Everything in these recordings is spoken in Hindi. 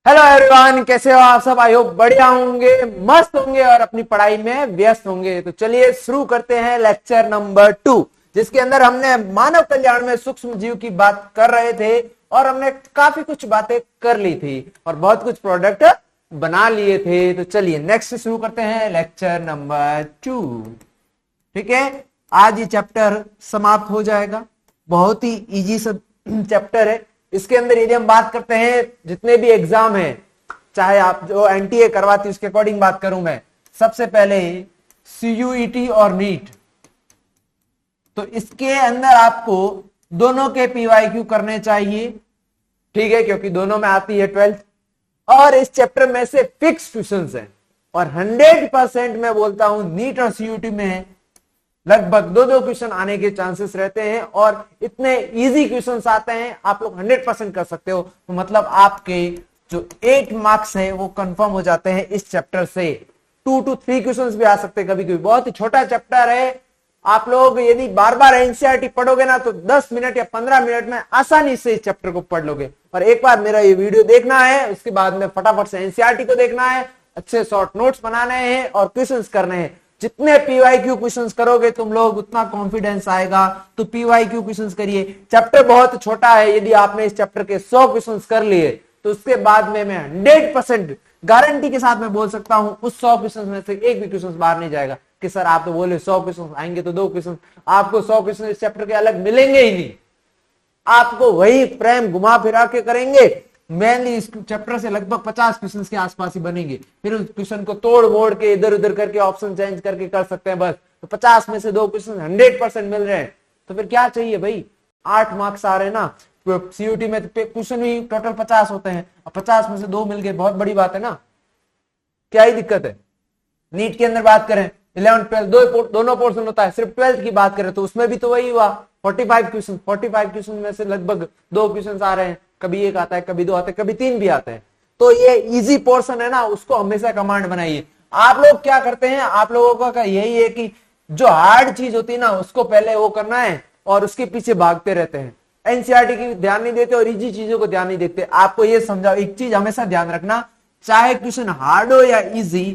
हेलो एवरीवन, कैसे हो आप सब। आई होप बढ़िया होंगे, मस्त होंगे और अपनी पढ़ाई में व्यस्त होंगे। तो चलिए शुरू करते हैं लेक्चर नंबर 2, जिसके अंदर हमने मानव कल्याण में सूक्ष्म जीव की बात कर रहे थे और हमने काफी कुछ बातें कर ली थी और बहुत कुछ प्रोडक्ट बना लिए थे। तो चलिए नेक्स्ट शुरू करते हैं लेक्चर नंबर 2। ठीक है, आज ये चैप्टर समाप्त हो जाएगा। बहुत ही इजी सब चैप्टर है। इसके अंदर यदि हम बात करते हैं जितने भी एग्जाम हैं, चाहे आप जो एनटीए करवाती उसके अकॉर्डिंग बात करूं मैं, सबसे पहले सीयूईटी और नीट, तो इसके अंदर आपको दोनों के पीवाईक्यू करने चाहिए। ठीक है, क्योंकि दोनों में आती है 12th और इस चैप्टर में से फिक्स क्वेश्चंस हैं और 100% मैं बोलता हूं नीट और सीयूटी में लगभग दो क्वेश्चन आने के चांसेस रहते हैं और इतने इजी क्वेश्चंस आते हैं, आप लोग 100% कर सकते हो। तो मतलब आपके जो 8 मार्क्स है वो कंफर्म हो जाते हैं इस चैप्टर से। 2 to 3 क्वेश्चंस भी आ सकते हैं कभी कभी। बहुत ही छोटा चैप्टर है। आप लोग यदि बार बार एनसीईआरटी पढ़ोगे ना तो 10 मिनट या 15 मिनट में आसानी से इस चैप्टर को पढ़ लोगे। और एक बार मेरा ये वीडियो देखना है, उसके बाद में फटाफट से एनसीईआरटी को देखना है, अच्छे शॉर्ट नोट्स बनाने हैं और क्वेश्चंस करने हैं। जितने पीवाईक्यू क्वेश्चंस करोगे तुम लोग उतना कॉन्फिडेंस आएगा। तो पीवाईक्यू क्वेश्चंस करिए। चैप्टर बहुत छोटा है। यदि आपने इस चैप्टर के 100 क्वेश्चंस कर लिए तो उसके बाद में मैं 100% गारंटी के साथ मैं बोल सकता हूं उस 100 क्वेश्चंस में से एक भी क्वेश्चन बाहर नहीं जाएगा कि सर आप तो बोले 100 क्वेश्चन आएंगे तो 2 क्वेश्चन, आपको 100 क्वेश्चन इस चैप्टर के अलग मिलेंगे ही नहीं। आपको वही फ्रेम घुमा फिरा के करेंगे। मेनली इस चैप्टर से लगभग 50 क्वेश्चंस के आसपास ही बनेंगे। फिर उस क्वेश्चन को तोड़ मोड़ के इधर उधर करके ऑप्शन चेंज करके कर सकते हैं बस। तो 50 में से 2 क्वेश्चन 100% मिल रहे हैं तो फिर क्या चाहिए भाई। 8 मार्क्स आ रहे हैं ना। सीयूटी में क्वेश्चन ही टोटल 50 होते हैं, 50 में से 2 मिल गए, बहुत बड़ी बात है ना। क्या ही दिक्कत है। नीट के अंदर बात करें 11 12 दोनों पोर्शन होता है, सिर्फ 12th की बात करें तो उसमें भी तो वही हुआ 45 क्वेश्चन में से लगभग 2 क्वेश्चन आ रहे हैं। कभी एक आता है, कभी 2 आते हैं, कभी 3 भी आते हैं। तो ये इजी पोर्शन है ना, उसको हमेशा कमांड बनाइए। आप लोग क्या करते हैं, आप लोगों का यही है कि जो हार्ड चीज होती है ना उसको पहले वो करना है और उसके पीछे भागते रहते हैं। एनसीईआरटी की ध्यान नहीं देते और इजी चीजों को ध्यान नहीं देते। आपको ये समझाओ, एक चीज हमेशा ध्यान रखना, चाहे क्वेश्चन हार्ड हो या इजी,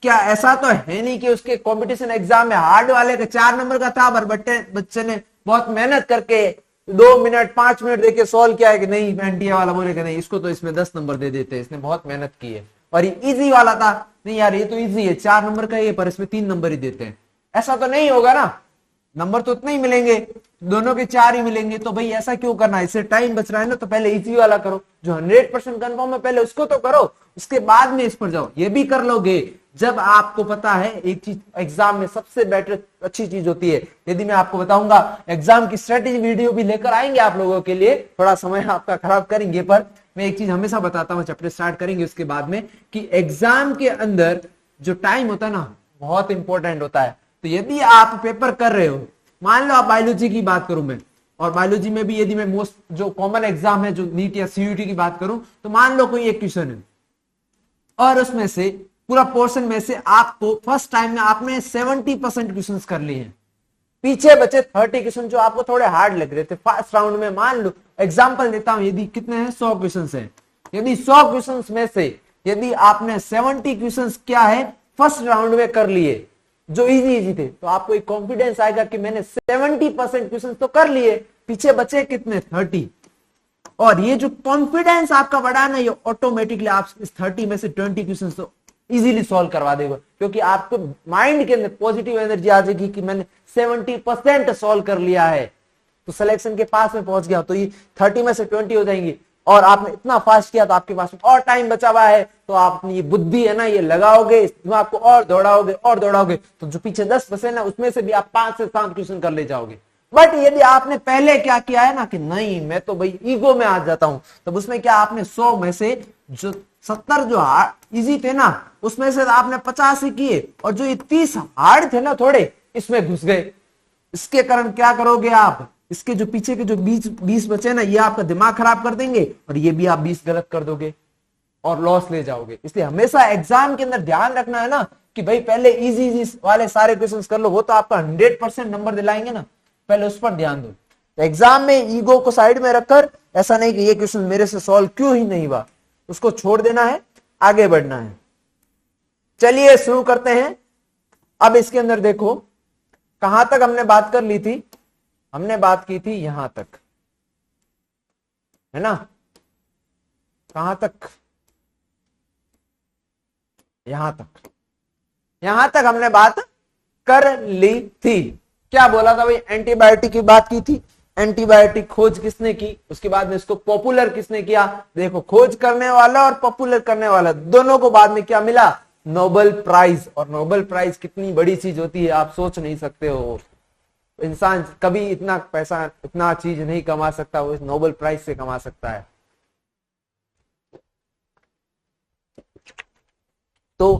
क्या ऐसा तो है नहीं कि उसके कंपटीशन एग्जाम में हार्ड वाले का 4 नंबर का था पर बच्चे ने बहुत मेहनत करके 2 मिनट 5 मिनट देके सॉल्व किया है कि नहीं, एनटीए वाला बोलेगा नहीं इसको तो इसमें 10 नंबर दे देते हैं, इसने बहुत मेहनत की है। और ये इजी वाला था, नहीं यार ये तो इजी है 4 नंबर का ये, पर इसमें 3 नंबर ही देते हैं। ऐसा तो नहीं होगा ना, नंबर तो उतने ही मिलेंगे, दोनों के 4 ही मिलेंगे। तो भाई ऐसा क्यों करना है, इससे टाइम बच रहा है ना। तो पहले इजी वाला करो, जो 100% कंफर्म है पहले उसको तो करो, उसके बाद में इस पर जाओ। ये भी कर लोगे जब आपको पता है एक चीज एग्जाम में सबसे बेटर अच्छी चीज होती है। यदि मैं आपको बताऊंगा एग्जाम की स्ट्रेटेजी वीडियो भी लेकर आएंगे आप लोगों के लिए, थोड़ा समय आपका खराब करेंगे, पर मैं एक चीज हमेशा बताता हूं, चैप्टर स्टार्ट करेंगे उसके बाद में, कि एग्जाम के अंदर जो टाइम होता है ना बहुत इंपॉर्टेंट होता है। तो यदि आप पेपर कर रहे हो, मान लो आप बायोलॉजी की बात करूं मैं, और बायोलॉजी में भी यदि मैं मोस्ट जो कॉमन एग्जाम है जो नीट या सीयूटी की बात करूं, तो मान लो कोई एक क्वेश्चन है और उसमें से पूरा पोर्शन में से आपको फर्स्ट टाइम में आपने 70% क्वेश्चन कर लिए हैं, पीछे बचे 30 क्वेश्चन जो आपको थोड़े हार्ड लग रहे थे फर्स्ट राउंड में। मान लो एग्जांपल देता हूं, यदि कितने हैं 100 क्वेश्चन हैं, यदि 100 क्वेश्चन में से यदि आपने 70 क्वेश्चन क्या है फर्स्ट राउंड में कर लिए जो इजी थे, तो आपको एक कॉन्फिडेंस आएगा कि मैंने 70% क्वेश्चन तो कर लिए, पीछे बचे कितने 30। और ये जो कॉन्फिडेंस आपका बढ़ा ना, ये ऑटोमेटिकली आप इस 30 में से 20 क्वेश्चन तो इजीली सॉल्व करवा देगा, क्योंकि आपको माइंड के अंदर पॉजिटिव एनर्जी आ जाएगी कि मैंने 70% सॉल्व कर लिया है, तो सिलेक्शन के पास में पहुंच गया। तो ये 30 में से 20 हो जाएंगी और आपने इतना फास्ट किया तो आपके पास और टाइम बचा हुआ है, तो आप अपनी ये बुद्धि है ना ये लगाओगे, दिमाग को और दौड़ाओगे तो जो पीछे 10 बचे ना उसमें से भी आप 5 से 7 क्वेश्चन कर ले जाओगे। बट यदि आपने पहले क्या किया है ना कि नहीं मैं तो भाई ईगो में आ जाता हूं, तब उसमें क्या आपने 100 में से जो 70 जो इजी थे ना उसमें से आपने 50 ही किए और जो ये 30 हार्ड थे ना थोड़े इसमें घुस गए। इसके कारण क्या करोगे आप, इसके जो पीछे के जो 20 बचे ना ये आपका दिमाग खराब कर देंगे और ये भी आप 20 गलत कर दोगे और लॉस ले जाओगे। इसलिए हमेशा एग्जाम के अंदर ध्यान रखना है ना कि भाई पहले इजी वाले सारे क्वेश्चन कर लो, वो तो आपका 100% नंबर दिलाएंगे ना, पहले उस पर ध्यान दो। तो एग्जाम में ईगो को साइड में रखकर ऐसा नहीं कि ये क्वेश्चन मेरे से सॉल्व क्यों ही नहीं हुआ, उसको छोड़ देना है, आगे बढ़ना है। चलिए शुरू करते हैं। अब इसके अंदर देखो कहां तक हमने बात कर ली थी, हमने बात की थी यहां तक, है ना, कहां तक, यहां तक, यहां तक हमने बात कर ली थी। क्या बोला था भाई, एंटीबायोटिक की बात की थी। एंटीबायोटिक खोज किसने की, उसके बाद में इसको पॉपुलर किसने किया। देखो खोज करने वाला और पॉपुलर करने वाला दोनों को बाद में क्या मिला, नोबेल प्राइज। और नोबेल प्राइज कितनी बड़ी चीज होती है आप सोच नहीं सकते हो। इंसान कभी इतना पैसा, इतना चीज नहीं कमा सकता, वो इस नोबेल प्राइज से कमा सकता है। तो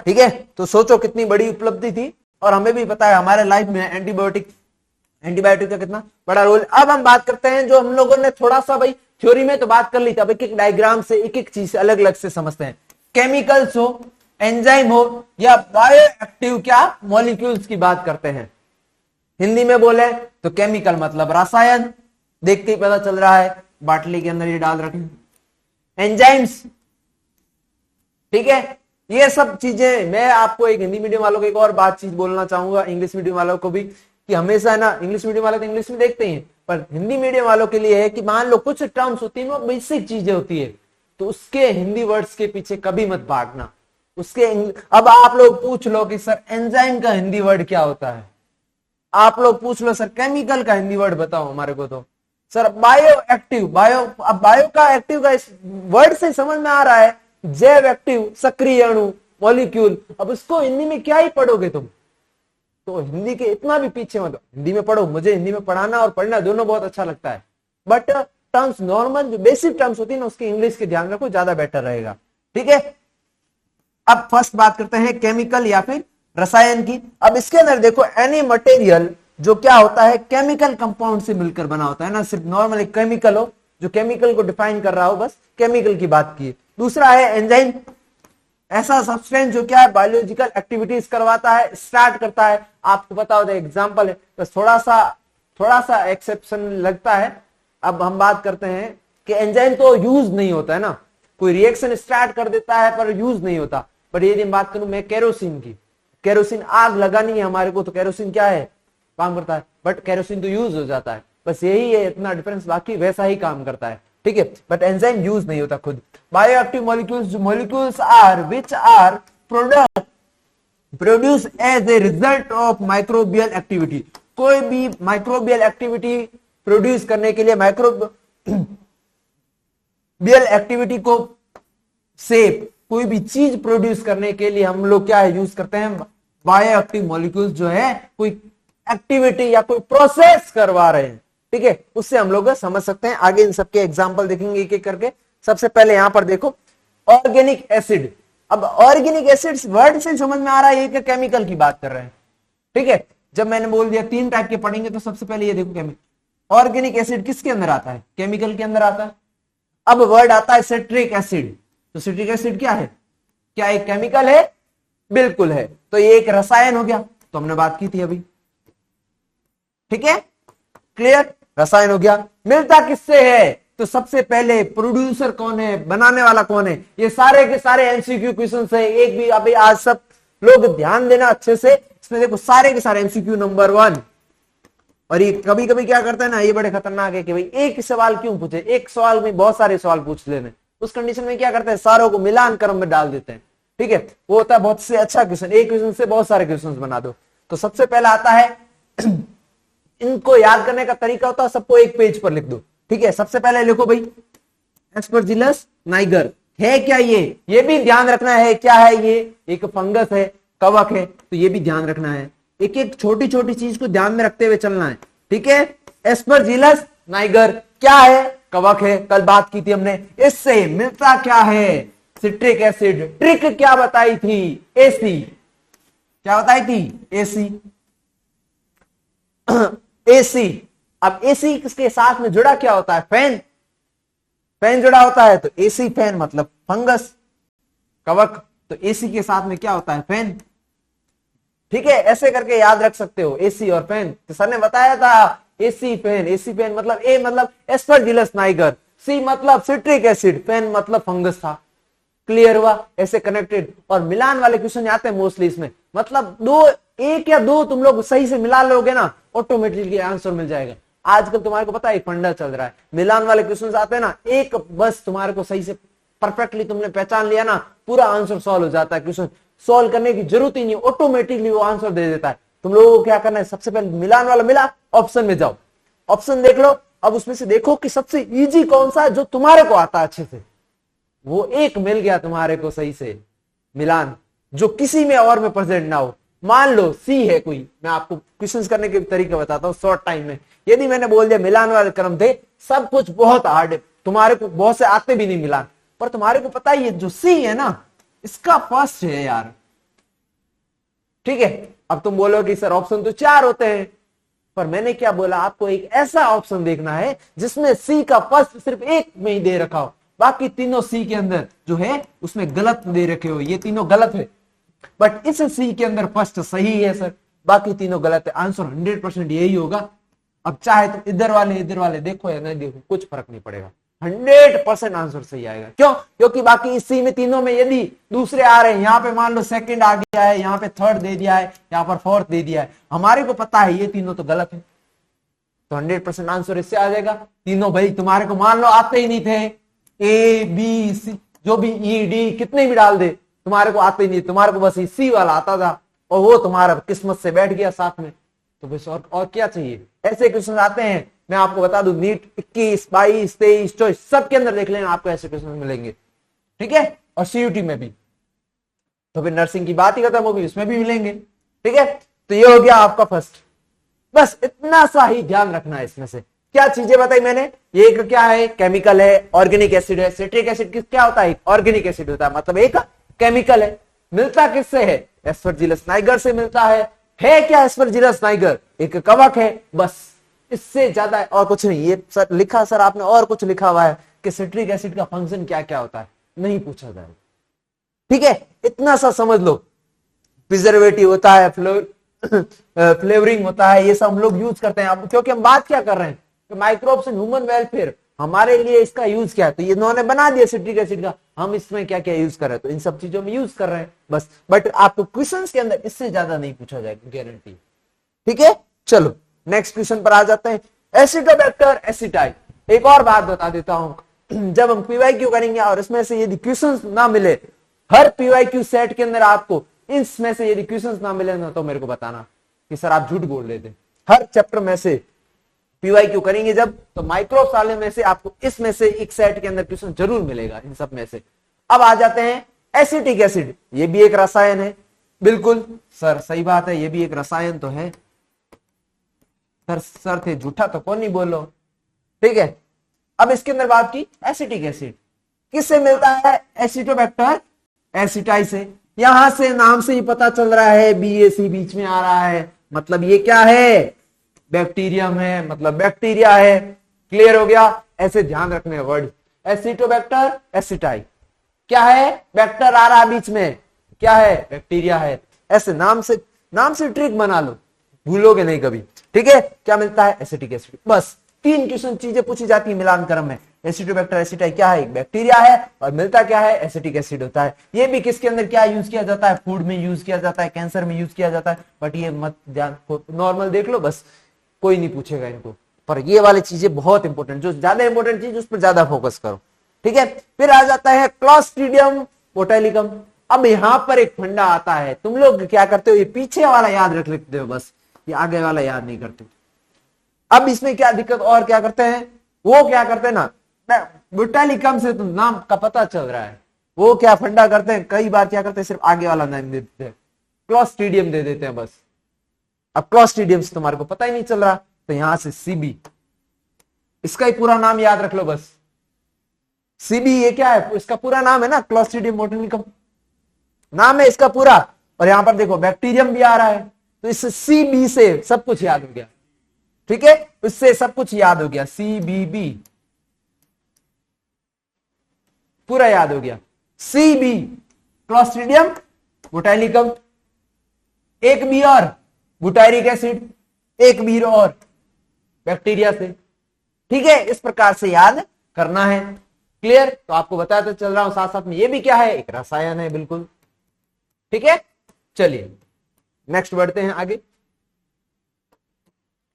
ठीक है, तो सोचो कितनी बड़ी उपलब्धि थी। और हमें भी पता है हमारे लाइफ में एंटीबायोटिक का कितना बड़ा रोल। अब हम बात करते हैं जो हम लोगों ने थोड़ा सा भाई थ्योरी में तो बात कर ली थी, अब एक एक डायग्राम से एक एक चीज अलग अलग से समझते हैं। केमिकल्स हो, एंजाइम हो या बायो एक्टिव क्या मॉलिक्यूल्स की बात करते हैं। हिंदी में बोले तो केमिकल मतलब रसायन, देख के ही पता चल रहा है, बाटली के अंदर ये डाल रखे। एंजाइम्स, ठीक है, ये सब चीजें। मैं आपको एक हिंदी मीडियम वालों को एक और बात चीज बोलना चाहूंगा, इंग्लिश मीडियम वालों को भी, कि हमेशा है ना, इंग्लिश मीडियम वाले तो इंग्लिश में देखते हैं, पर हिंदी मीडियम वालों के लिए है कि मान लो कुछ टर्म्स होती है, वो बेसिक चीजें होती है, तो उसके हिंदी वर्ड्स के पीछे कभी मत भागना। उसके अब आप लोग पूछ लो कि सर एंजाइम का हिंदी वर्ड क्या होता है, आप लोग पूछ लो सर केमिकल का हिंदी वर्ड बताओ हमारे को, तो सर बायो एक्टिव। अब बायो का एक्टिव का इस वर्ड से समझ में आ रहा है जैव एक्टिव, सक्रिय अणु, मॉलिक्यूल। अब उसको हिंदी में क्या ही पढ़ोगे तुम, तो हिंदी के इतना भी पीछे मत, हिंदी में पढ़ो। मुझे हिंदी में पढ़ाना और पढ़ना दोनों बहुत अच्छा लगता है, बट टर्म्स नॉर्मल जो बेसिक टर्म्स होती है ना, उसकी इंग्लिश के ध्यान रखो, ज्यादा बेटर रहेगा। ठीक है, अब फर्स्ट बात करते हैं केमिकल या फिर रसायन की। अब इसके अंदर देखो एनी मटेरियल जो क्या होता है, केमिकल कंपाउंड से मिलकर बना होता है ना, सिर्फ नॉर्मल एक केमिकल हो जो केमिकल को डिफाइन कर रहा हो, बस केमिकल की बात की। दूसरा है एंजाइम, ऐसा सब्सटेंस जो क्या है बायोलॉजिकल एक्टिविटीज करवाता है, स्टार्ट करता है। आपको पता होता है एग्जांपल है, बस थोड़ा सा एक्सेप्शन लगता है। अब हम बात करते हैं कि एंजाइम तो यूज नहीं होता है ना, कोई रिएक्शन स्टार्ट कर देता है पर यूज नहीं होता। पर यदि बात करूं मैं केरोसिन की, केरोसिन आग लगानी है हमारे को, तो केरोसिन क्या है, काम करता है, बट केरोसिन तो यूज हो जाता है, बस यही है इतना डिफरेंस, बाकी वैसा ही काम करता है। ठीक है, बट एंजाइम यूज नहीं होता खुद। Bioactive molecules, molecules are which are produce as a result of microbial activity. कोई भी माइक्रोबियल एक्टिविटी प्रोड्यूस करने के लिए, माइक्रोबियल एक्टिविटी को से कोई भी चीज प्रोड्यूस करने के लिए हम लोग क्या है यूज करते हैं, बायोएक्टिव मॉलिक्यूल्स जो है कोई एक्टिविटी या कोई प्रोसेस करवा रहे हैं। ठीक है, उससे हम लोग समझ सकते हैं। आगे इन सबके एग्जांपल देखेंगे एक एक करके। सबसे पहले यहां पर देखो ऑर्गेनिक एसिड। अब ऑर्गेनिक एसिड वर्ड से समझ में आ रहा है ये केमिकल की बात कर रहे हैं। ठीक है, जब मैंने बोल दिया 3 टाइप के पढ़ेंगे, तो सबसे पहले ये देखो केमिकल। ऑर्गेनिक एसिड किसके अंदर आता है, केमिकल के अंदर आता है। अब वर्ड आता है सिट्रिक एसिड। तो सिट्रिक एसिड क्या है, क्या एक केमिकल है, बिल्कुल है। तो ये एक रसायन हो गया, तो हमने बात की थी अभी। ठीक है, क्लियर, रसायन हो गया। मिलता किससे है, तो सबसे पहले प्रोड्यूसर कौन है, बनाने वाला कौन है। ये सारे के सारे एमसीक्यू क्वेश्चन है, एक भी अभी आज सब लोग ध्यान देना अच्छे से। इसमें देखो सारे के सारे एमसीक्यू नंबर 1। और ये कभी कभी क्या करता है ना, ये बड़े खतरनाक है कि भाई एक सवाल क्यों पूछे, एक सवाल में बहुत सारे सवाल पूछ लेने। उस कंडीशन में क्या करते हैं, सारों को मिलान क्रम में डाल देते हैं। ठीक है, वो होता है बहुत से अच्छा क्वेश्चन, एक क्वेश्चन से बहुत सारे क्वेश्चन बना दो। तो सबसे पहला आता है इनको याद करने का तरीका होता है, सबको एक पेज पर लिख दो। ठीक है, सबसे पहले लिखो भाई एस्परजिलस नाइगर है क्या, ये भी ध्यान रखना है क्या है, ये एक फंगस है, कवक है, तो ये भी ध्यान रखना है। एक एक छोटी छोटी चीज को ध्यान में रखते हुए चलना है। ठीक है, एस्परजिलस नाइगर क्या है, कवक है, कल बात की थी हमने। इससे मिलता क्या है, सिट्रिक एसिड। ट्रिक क्या बताई थी, एसी, क्या बताई थी, एसी। एसी, अब एसी किसके साथ में जुड़ा क्या होता है, फैन, फैन जुड़ा होता है, तो एसी फैन मतलब फंगस, कवक, तो एसी के साथ में क्या होता है, फैन। ठीक है, ऐसे करके याद रख सकते हो एसी और फैन। तो सर ने बताया था एसी फैन, एसी फैन मतलब ए मतलब एस्परजिलस नाइगर, सी मतलब सिट्रिक एसिड, फेन मतलब फंगस था। क्लियर हुआ? ऐसे कनेक्टेड। और मिलान वाले क्वेश्चन आते हैं मोस्टली इसमें, मतलब दो, एक या दो तुम लोग सही से मिला लोगे ना, ऑटोमेटिकली आंसर मिल जाएगा। आजकल तुम्हारे को पता है एक फंडा चल रहा है, मिलान वाले क्वेश्चन आते हैं ना, एक बस तुम्हारे को सही से परफेक्टली तुमने पहचान लिया ना, पूरा आंसर सॉल्व हो जाता है। क्वेश्चन सॉल्व करने की जरूरत ही नहीं, ऑटोमेटिकली वो आंसर दे देता है। तुम लोगों को क्या करना है, सबसे पहले मिलान वाला मिला, ऑप्शन में जाओ, ऑप्शन देख लो। अब उसमें से देखो कि सबसे इजी कौन सा है जो तुम्हारे को आता है अच्छे से, वो एक मिल गया तुम्हारे को सही से मिलान, जो किसी में और में प्रेजेंट ना हो। मान लो सी है कोई, मैं आपको क्वेश्चंस करने के तरीके बताता हूँ शॉर्ट टाइम में। यदि मैंने बोल दिया मिलान वाले क्रम थे, सब कुछ बहुत हार्ड है, तुम्हारे को बहुत से आते भी नहीं मिलान, पर तुम्हारे को पता ही है जो सी है ना, इसका फर्स्ट है यार। ठीक है, अब तुम बोलोगे सर ऑप्शन तो 4 होते हैं, पर मैंने क्या बोला, आपको एक ऐसा ऑप्शन देखना है जिसमें सी का फर्स्ट सिर्फ एक में ही दे रखा हो, बाकी तीनों सी के अंदर जो है उसमें गलत दे रखे हो, ये तीनों गलत है, बट इस सी के अंदर फर्स्ट सही है सर, बाकी तीनों गलत है। आंसर 100% यही होगा। अब चाहे तुम इधर वाले देखो या नहीं देखो, कुछ फर्क नहीं पड़ेगा, 100% आंसर सही आएगा। क्यों? क्योंकि बाकी इस सी में तीनों में यदि दूसरे आ रहे हैं, यहाँ पे मान लो सेकंड आ गया है, यहाँ पे थर्ड दे दिया है, यहाँ पर फोर्थ दे दिया है, हमारे को पता है ये तीनों तो गलत है, तो 100% आंसर इससे आ जाएगा। तीनों भाई तुम्हारे को मान लो आते ही नहीं थे, ए बी सी जो भी ई डी कितने भी डाल दे, तुम्हारे को आते ही नहीं, तुम्हारे को बस सी वाला आता था, और वो तुम्हारा किस्मत से बैठ गया साथ में, तो बस और क्या चाहिए। ऐसे क्वेश्चन आते हैं, मैं आपको बता दूं, नीट 21, 22, 23, 24 सब के अंदर देख लेना, आपको ऐसे क्वेश्चन मिलेंगे। ठीक है, और सीयूटी में भी, तो फिर नर्सिंग की बात ही खत्म होगी, उसमें भी मिलेंगे। ठीक है, तो ये हो गया आपका फर्स्ट। बस इतना सा ही ध्यान रखना है। इसमें से क्या चीजें बताई मैंने, ये एक क्या है, केमिकल है, ऑर्गेनिक एसिड है। सिट्रिक एसिड किस क्या होता है, ऑर्गेनिक एसिड होता है, मतलब एक केमिकल है। मिलता किससे है, एस्परजिलस नाइगर से मिलता है क्या एस्परजिलस नाइगर, एक कवक है, बस इससे ज्यादा और कुछ नहीं। ये सर लिखा, सर आपने और कुछ लिखा हुआ है कि सिट्रिक एसिड का फंक्शन क्या क्या होता है, नहीं पूछा जाए। ठीक है, इतना सा समझ लो। प्रिजर्वेटिव होता है, फ्लेवरिंग होता है, ये सब हम लोग यूज करते हैं। अब क्योंकि हम बात क्या कर रहे हैं, तो माइक्रोब्स एंड ह्यूमन वेलफेयर, हमारे लिए इसका यूज क्या है, तो ये इन्होंने बना दिया सिट्रिक एसिड का, हम इसमें क्या क्या यूज कर रहे हैं, तो इन सब चीजों में यूज कर रहे हैं बस। बट आपको क्वेश्चंस के अंदर इससे ज्यादा नहीं पूछा जाएगा, गारंटी। ठीक है, चलो नेक्स्ट क्वेश्चन पर आ जाते हैं। एसिडोबैक्टर एसिटाई। एक और बात बता देता हूं, जब हम पीवाईक्यू करेंगे और इसमें से यदि क्वेश्चंस ना मिले, हर पीवाईक्यू सेट के अंदर आपको इसमें से यदि क्वेश्चंस ना मिले ना, तो मेरे को बताना कि सर आप झूठ बोल रहे थे। हर चैप्टर में से पीवाईक्यू करेंगे जब, तो माइक्रोब्स वाले में से आपको इसमें से एक सेट के अंदर क्वेश्चन जरूर मिलेगा, इन सब में से। अब आ जाते हैं एसिटिक एसिड, ये भी एक रसायन है। बिल्कुल सर सही बात है, ये भी एक रसायन तो है। सर थे झूठा तो कौन नहीं बोलो। ठीक है, अब इसके अंदर बात की, एसिटिक एसिड किससे मिलता है, एसिटोबैक्टर एसिटाई से। यहां से नाम से ही पता चल रहा है, BAC बीच में आ रहा है, मतलब ये क्या है, बैक्टीरियम है, मतलब बैक्टीरिया है। क्लियर हो गया, ऐसे ध्यान रखने वर्ड, एसिटोबैक्टर एसिटाई क्या है, बैक्टर आ रहा है बीच में, क्या है, बैक्टीरिया है। ऐसे नाम से ट्रिक बना लो, भूलोगे नहीं कभी। ठीक है, क्या मिलता है, एसिटिक एसिड। बस 3 क्वेश्चन चीजें पूछी जाती है मिलान क्रम में। एसिटोबैक्टर एसिटाई क्या है, एक बैक्टीरिया है, और मिलता क्या है, एसिटिक एसिड होता है। ये भी किसके अंदर क्या यूज किया जाता है, फूड में यूज किया जाता है, कैंसर में यूज किया जाता है, बट ये मत ध्यान, नॉर्मल देख लो बस, कोई नहीं पूछेगा इनको। पर ये वाली चीजें बहुत इंपॉर्टेंट, जो ज्यादा इंपॉर्टेंट चीज उस पर ज्यादा फोकस करो। ठीक है, फिर आ जाता है क्लॉस्ट्रीडियम बोटैलिकम। अब यहां पर एक फंडा आता है, तुम लोग क्या करते हो, ये पीछे वाला याद रख लेते हो बस, ये आगे वाला याद नहीं करते। अब इसमें क्या दिक्कत, और क्या करते हैं, वो क्या करते हैं ना, बोटैलिकम से तो नाम का पता चल रहा है, वो क्या फंडा करते हैं, कई बार क्या करते हैं, सिर्फ आगे वाला नाम दे देते हैं, क्लॉस्ट्रीडियम दे देते हैं बस। अब क्लॉस्ट्रीडियम से तुम्हारे को पता ही नहीं चल रहा, तो यहां से सीबी, इसका ही पूरा नाम याद रख लो बस। सीबी ये क्या है, इसका पूरा नाम है ना, क्लॉस्ट्रीडियम बोटैलिकम नाम है इसका पूरा। और यहां पर देखो बैक्टीरियम भी आ रहा है, तो इस सीबी से सब कुछ याद हो गया। ठीक है, इससे सब कुछ याद हो गया, CBB पूरा याद हो गया। CB क्लॉस्ट्रीडियम बोटैलिकम, एक बी और बुटायरिक एसिड, एक बी और बैक्टीरिया से। ठीक है, इस प्रकार से याद करना है। क्लियर? तो आपको बताया तो चल रहा हूं, साथ साथ में ये भी क्या है, एक रसायन है, बिल्कुल ठीक है। चलिए नेक्स्ट बढ़ते हैं आगे।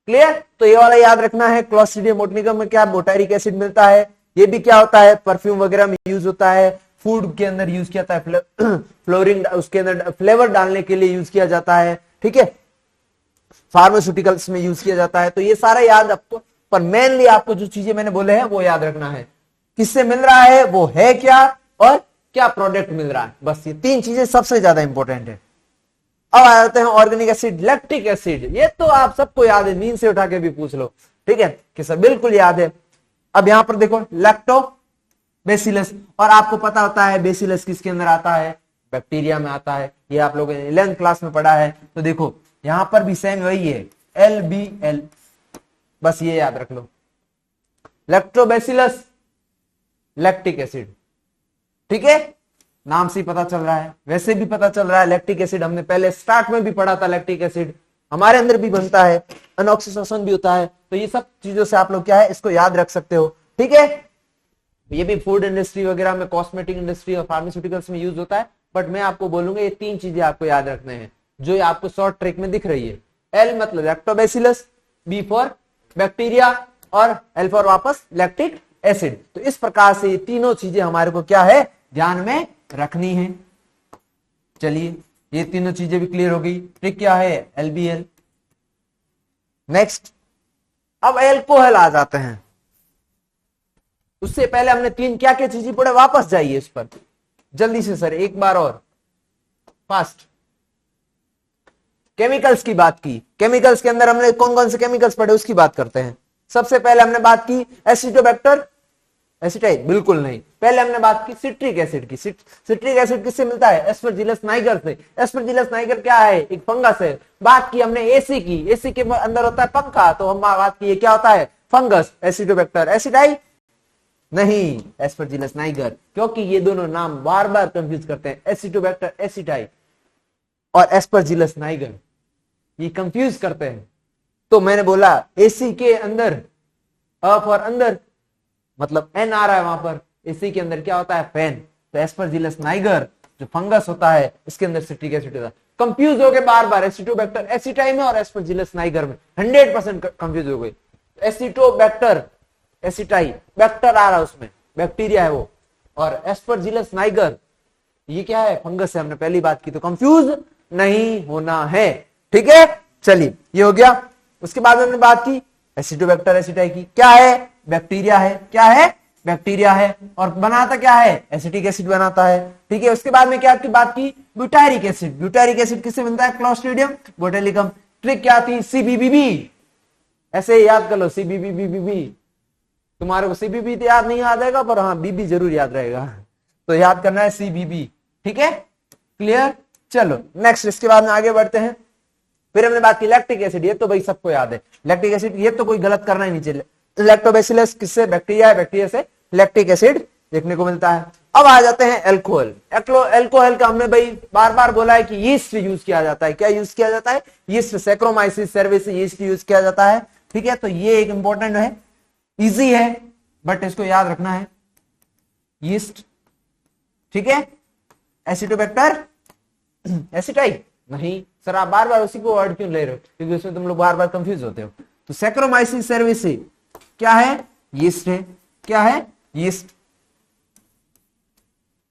क्लियर? तो ये वाला याद रखना है, क्लॉस्ट्रिडियम बोटनिकम में क्या बुटाइरिक एसिड मिलता है, ये भी क्या होता है, परफ्यूम वगैरह में यूज होता है, फूड के अंदर यूज किया जाता है, फ्लोरिंग उसके अंदर फ्लेवर डालने के लिए यूज किया जाता है, ठीक है, फार्मास्यूटिकल्स में यूज किया जाता है। तो ये सारा याद आपको, पर मेनली आपको जो चीजें मैंने बोले हैं वो याद रखना है, किससे मिल रहा है, वो है क्या, और क्या प्रोडक्ट मिल रहा है, बस ये तीन चीजें सबसे ज्यादा इंपॉर्टेंट है। अब आ जाते हैं ऑर्गेनिक एसिड, लैक्टिक एसिड, ये तो आप सबको याद है, नींद से उठा के भी पूछ लो, ठीक है कि सर बिल्कुल याद है। अब यहां पर देखो लैक्टो बेसिलस, और आपको पता होता है बेसिलस किसके अंदर आता है, बैक्टीरिया में आता है, ये आप लोगों ने 11th क्लास में पढ़ा है। तो देखो यहां पर भी सेम वही है, LBL, बस ये याद रख लो, लैक्टोबैसिलस लैक्टिक एसिड, ठीक है, नाम से ही पता चल रहा है, वैसे भी पता चल रहा है लैक्टिक एसिड, हमने पहले स्टार्ट में भी पढ़ा था, लैक्टिक एसिड हमारे अंदर भी बनता है, अनऑक्सीडेशन भी होता है। तो ये सब चीजों से आप लोग क्या है, इसको याद रख सकते हो, ठीक है। ये भी फूड इंडस्ट्री वगैरह में, कॉस्मेटिक इंडस्ट्री और फार्मास्यूटिकल्स में यूज होता है, बट मैं आपको बोलूंगा ये तीन चीजें आपको याद रखने हैं जो आपको शॉर्ट ट्रिक में दिख रही है। एल मतलब लैक्टोबैसिलस, बी फॉर बैक्टीरिया, और एल फॉर वापस लैक्टिक एसिड। तो इस प्रकार से ये तीनों चीजें हमारे को क्या है, ध्यान में रखनी है। चलिए ये तीनों चीजें भी क्लियर हो गई। ट्रिक क्या है, LBL। नेक्स्ट अब एल्कोहल आ जाते हैं। उससे पहले हमने तीन क्या क्या चीजें पढ़े, वापस जाइए इस पर जल्दी से सर, एक बार और फास्ट। केमिकल्स की बात की, केमिकल्स के अंदर हमने कौन कौन से केमिकल्स पढ़े उसकी बात करते हैं। सबसे पहले हमने बात की एसिटोबैक्टर एसिटाइल, बिल्कुल नहीं, पहले हमने बात की सिट्रिक एसिड की। सिट्रिक एसिड किससे मिलता है, एस्परजिलस नाइगर से। एस्परजिलस नाइगर क्या है, एक फंगस है। बात की हमने एसी की, एसी के अंदर होता है पंखा, तो हम बात की क्या होता है, फंगस। एसिटोबैक्टर एसिडाइल नहीं, एस्परजिलस नाइगर, क्योंकि ये दोनों नाम बार बार कंफ्यूज करते हैं, एसिटोबैक्टर एसिटाइल और एस्परजिलस नाइगर, ये कंफ्यूज करते हैं। तो मैंने बोला एसी के अंदर अ फॉर अंदर, मतलब एन आ रहा है वहां पर, एसी के अंदर क्या होता है, फैन। तो एस्परजिलस नाइगर जो फंगस होता है इसके अंदर सिट्रिक एसिड होता है। कंफ्यूज हो गए बार बार एसिटोबैक्टर एसिटाइल में और एस्परजिलस नाइगर में, 100% कंफ्यूज हो गए। एसिटोबैक्टर एसिटाइल बैक्टर आ रहा है उसमें, बैक्टीरिया है वो, और एस्परजिलस नाइगर ये क्या है, फंगस है, हमने पहली बात की। तो कंफ्यूज नहीं होना है, ठीक है। चलिए ये हो गया। उसके बाद हमने बात की एसिटोबैक्टर एसिटाइल की, क्या है, बैक्टीरिया है, क्या है, बैक्टीरिया है, और बनाता क्या है, एसिटिक एसिड बनाता है, ठीक है। उसके बाद में क्या की बात की, ब्यूटारिक एसिड। ब्यूटारिक एसिड किससे मिलता है, क्लॉस्ट्रिडियम बोटेलिकम। ट्रिक क्या थी, CBBB, ऐसे याद कर लो, CBBBBB। तुम्हारे को CBB तो याद नहीं याद आएगा, पर हाँ BB जरूर याद रहेगा, तो याद करना है CBB, ठीक है, क्लियर। चलो नेक्स्ट, इसके बाद में आगे बढ़ते हैं। फिर हमने बात की लैक्टिक एसिड, ये तो भाई सबको याद है, लैक्टिक एसिड, ये तो कोई गलत करना ही नहीं चाहिए। लैक्टोबैसिलस किससे, बैक्टीरिया है, बैक्टीरिया से लैक्टिक एसिड देखने को मिलता है। अब आ जाते हैं एल्कोहल। एल्कोहल का हमने भाई बार बार बोला है कि यीस्ट यूज किया जाता है। क्या यूज किया जाता है, yeast, saccharomyces service yeast use किया जाता है, ठीक है। तो ये एक इंपॉर्टेंट है, इजी है, बट इसको याद रखना है, यीस्ट, ठीक है। एसिटोबैक्टर एसिटाइल नहीं सर, आप बार बार उसी को वर्ड क्यों ले रहे हो, क्योंकि उसमें तुम लोग बार बार कंफ्यूज होते हो। तो सैक्रोमाइसिस सर्विस क्या है, यीस्ट है, क्या है, यीस्ट,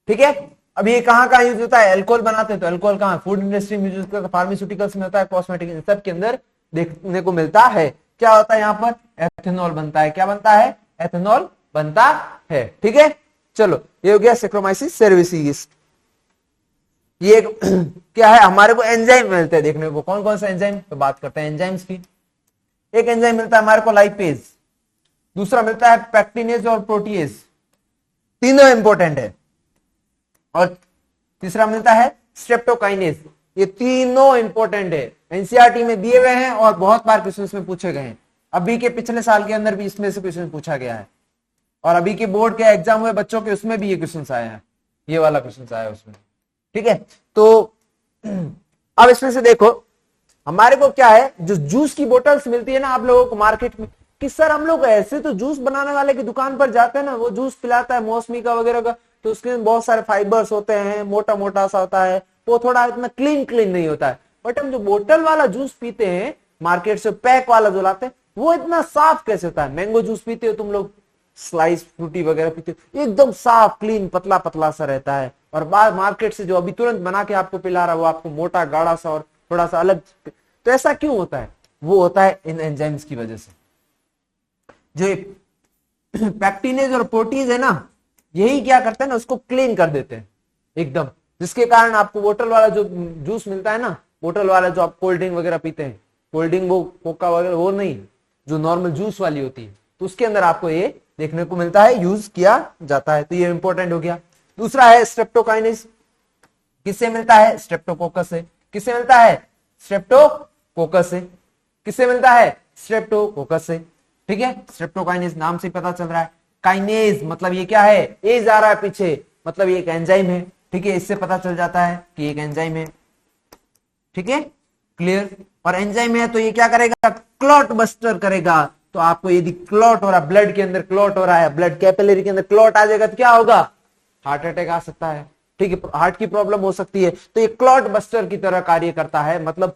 ठीक है। अब ये कहां यूज होता है, एल्कोहल बनाते हैं तो एल्कोहल कहां, फूड इंडस्ट्री में यूज होता है, फार्मास्यूटिकल्स में होता है, कॉस्मेटिक, सब के अंदर देखने को मिलता है। क्या होता है यहाँ पर, एथेनॉल बनता है, क्या बनता है, एथेनॉल बनता है, ठीक है। चलो ये हो गया सैक्रोमाइसिस सर्विस। ये क्या है, हमारे को एंजाइम मिलते हैं देखने को, कौन कौन सा एंजाइम, तो बात करते हैं एंजाइम्स की। एक एंजाइम मिलता है हमारे को लाइपेज, दूसरा मिलता है पैक्टिनेज और प्रोटीएज, तीनों इंपॉर्टेंट है, और तीसरा मिलता है स्ट्रेप्टोकाइनेज, ये तीनों इंपॉर्टेंट है, एनसीईआरटी में दिए हुए हैं और बहुत बार क्वेश्चन में पूछे गए हैं। अभी के पिछले साल के अंदर भी इसमें से क्वेश्चन पूछा गया है, और अभी के बोर्ड के एग्जाम हुए बच्चों के उसमें भी ये क्वेश्चन आया है, ये वाला क्वेश्चन आया है उसमें, ठीक है। तो अब इसमें से देखो हमारे को क्या है, जो जूस की बोतल्स मिलती है ना आप लोगों को मार्केट में, कि सर हम लोग ऐसे तो जूस बनाने वाले की दुकान पर जाते हैं ना, वो जूस पिलाता है मौसमी का वगैरह का, तो उसके में बहुत सारे फाइबर्स होते हैं, मोटा मोटा सा होता है, वो थोड़ा इतना क्लीन क्लीन नहीं होता है। बट हम जो बोतल वाला जूस पीते हैं, मार्केट से पैक वाला जो लाते हैं, वो इतना साफ कैसे होता है? मैंगो जूस पीते हो तुम लोग, स्लाइस फ्रूटी वगैरह पीते हो, एकदम साफ क्लीन पतला पतला सा रहता है। और बाद मार्केट से जो अभी तुरंत बना के आपको पिला रहा है वो आपको मोटा गाढ़ा सा और थोड़ा सा अलग। तो ऐसा क्यों होता है? वो होता है इन एंजाइम्स की वजह से। जो पैक्टिनेज और प्रोटीज है ना, यही क्या करते हैं ना, उसको क्लीन कर देते हैं एकदम, जिसके कारण आपको बोतल वाला जो जूस मिलता है ना, बोतल वाला जो आप कोल्ड ड्रिंक वगैरह पीते हैं, कोल्ड ड्रिंक वो कोका वगैरह वो नहीं, जो नॉर्मल जूस वाली होती है, तो उसके अंदर आपको ये देखने को मिलता है, यूज किया जाता है। तो ये इंपॉर्टेंट हो गया। दूसरा है स्ट्रेप्टोकाइनेज, किससे मिलता है? स्ट्रेप्टोकोकस से। किससे मिलता है? स्ट्रेप्टोकोकस से। किससे मिलता है? स्ट्रेप्टोकोकस से। ठीक है, स्ट्रेप्टोकाइनेज नाम से पता चल रहा है। काइनेज मतलब ये क्या है? ए जा रहा है पीछे, मतलब ये एक एंजाइम है। ठीक है, इससे पता चल जाता है कि एक एंजाइम है। ठीक है, क्लियर। और एंजाइम है तो ये क्या करेगा? क्लॉट बस्टर करेगा। तो आपको यदि क्लॉट हो रहा है, ब्लड के अंदर क्लॉट हो रहा है, ब्लड कैपिलरी के अंदर क्लॉट आ जाएगा तो क्या होगा? हार्ट अटैक आ सकता है। ठीक है, हार्ट की प्रॉब्लम हो सकती है। तो ये क्लॉट बस्टर की तरह कार्य करता है, मतलब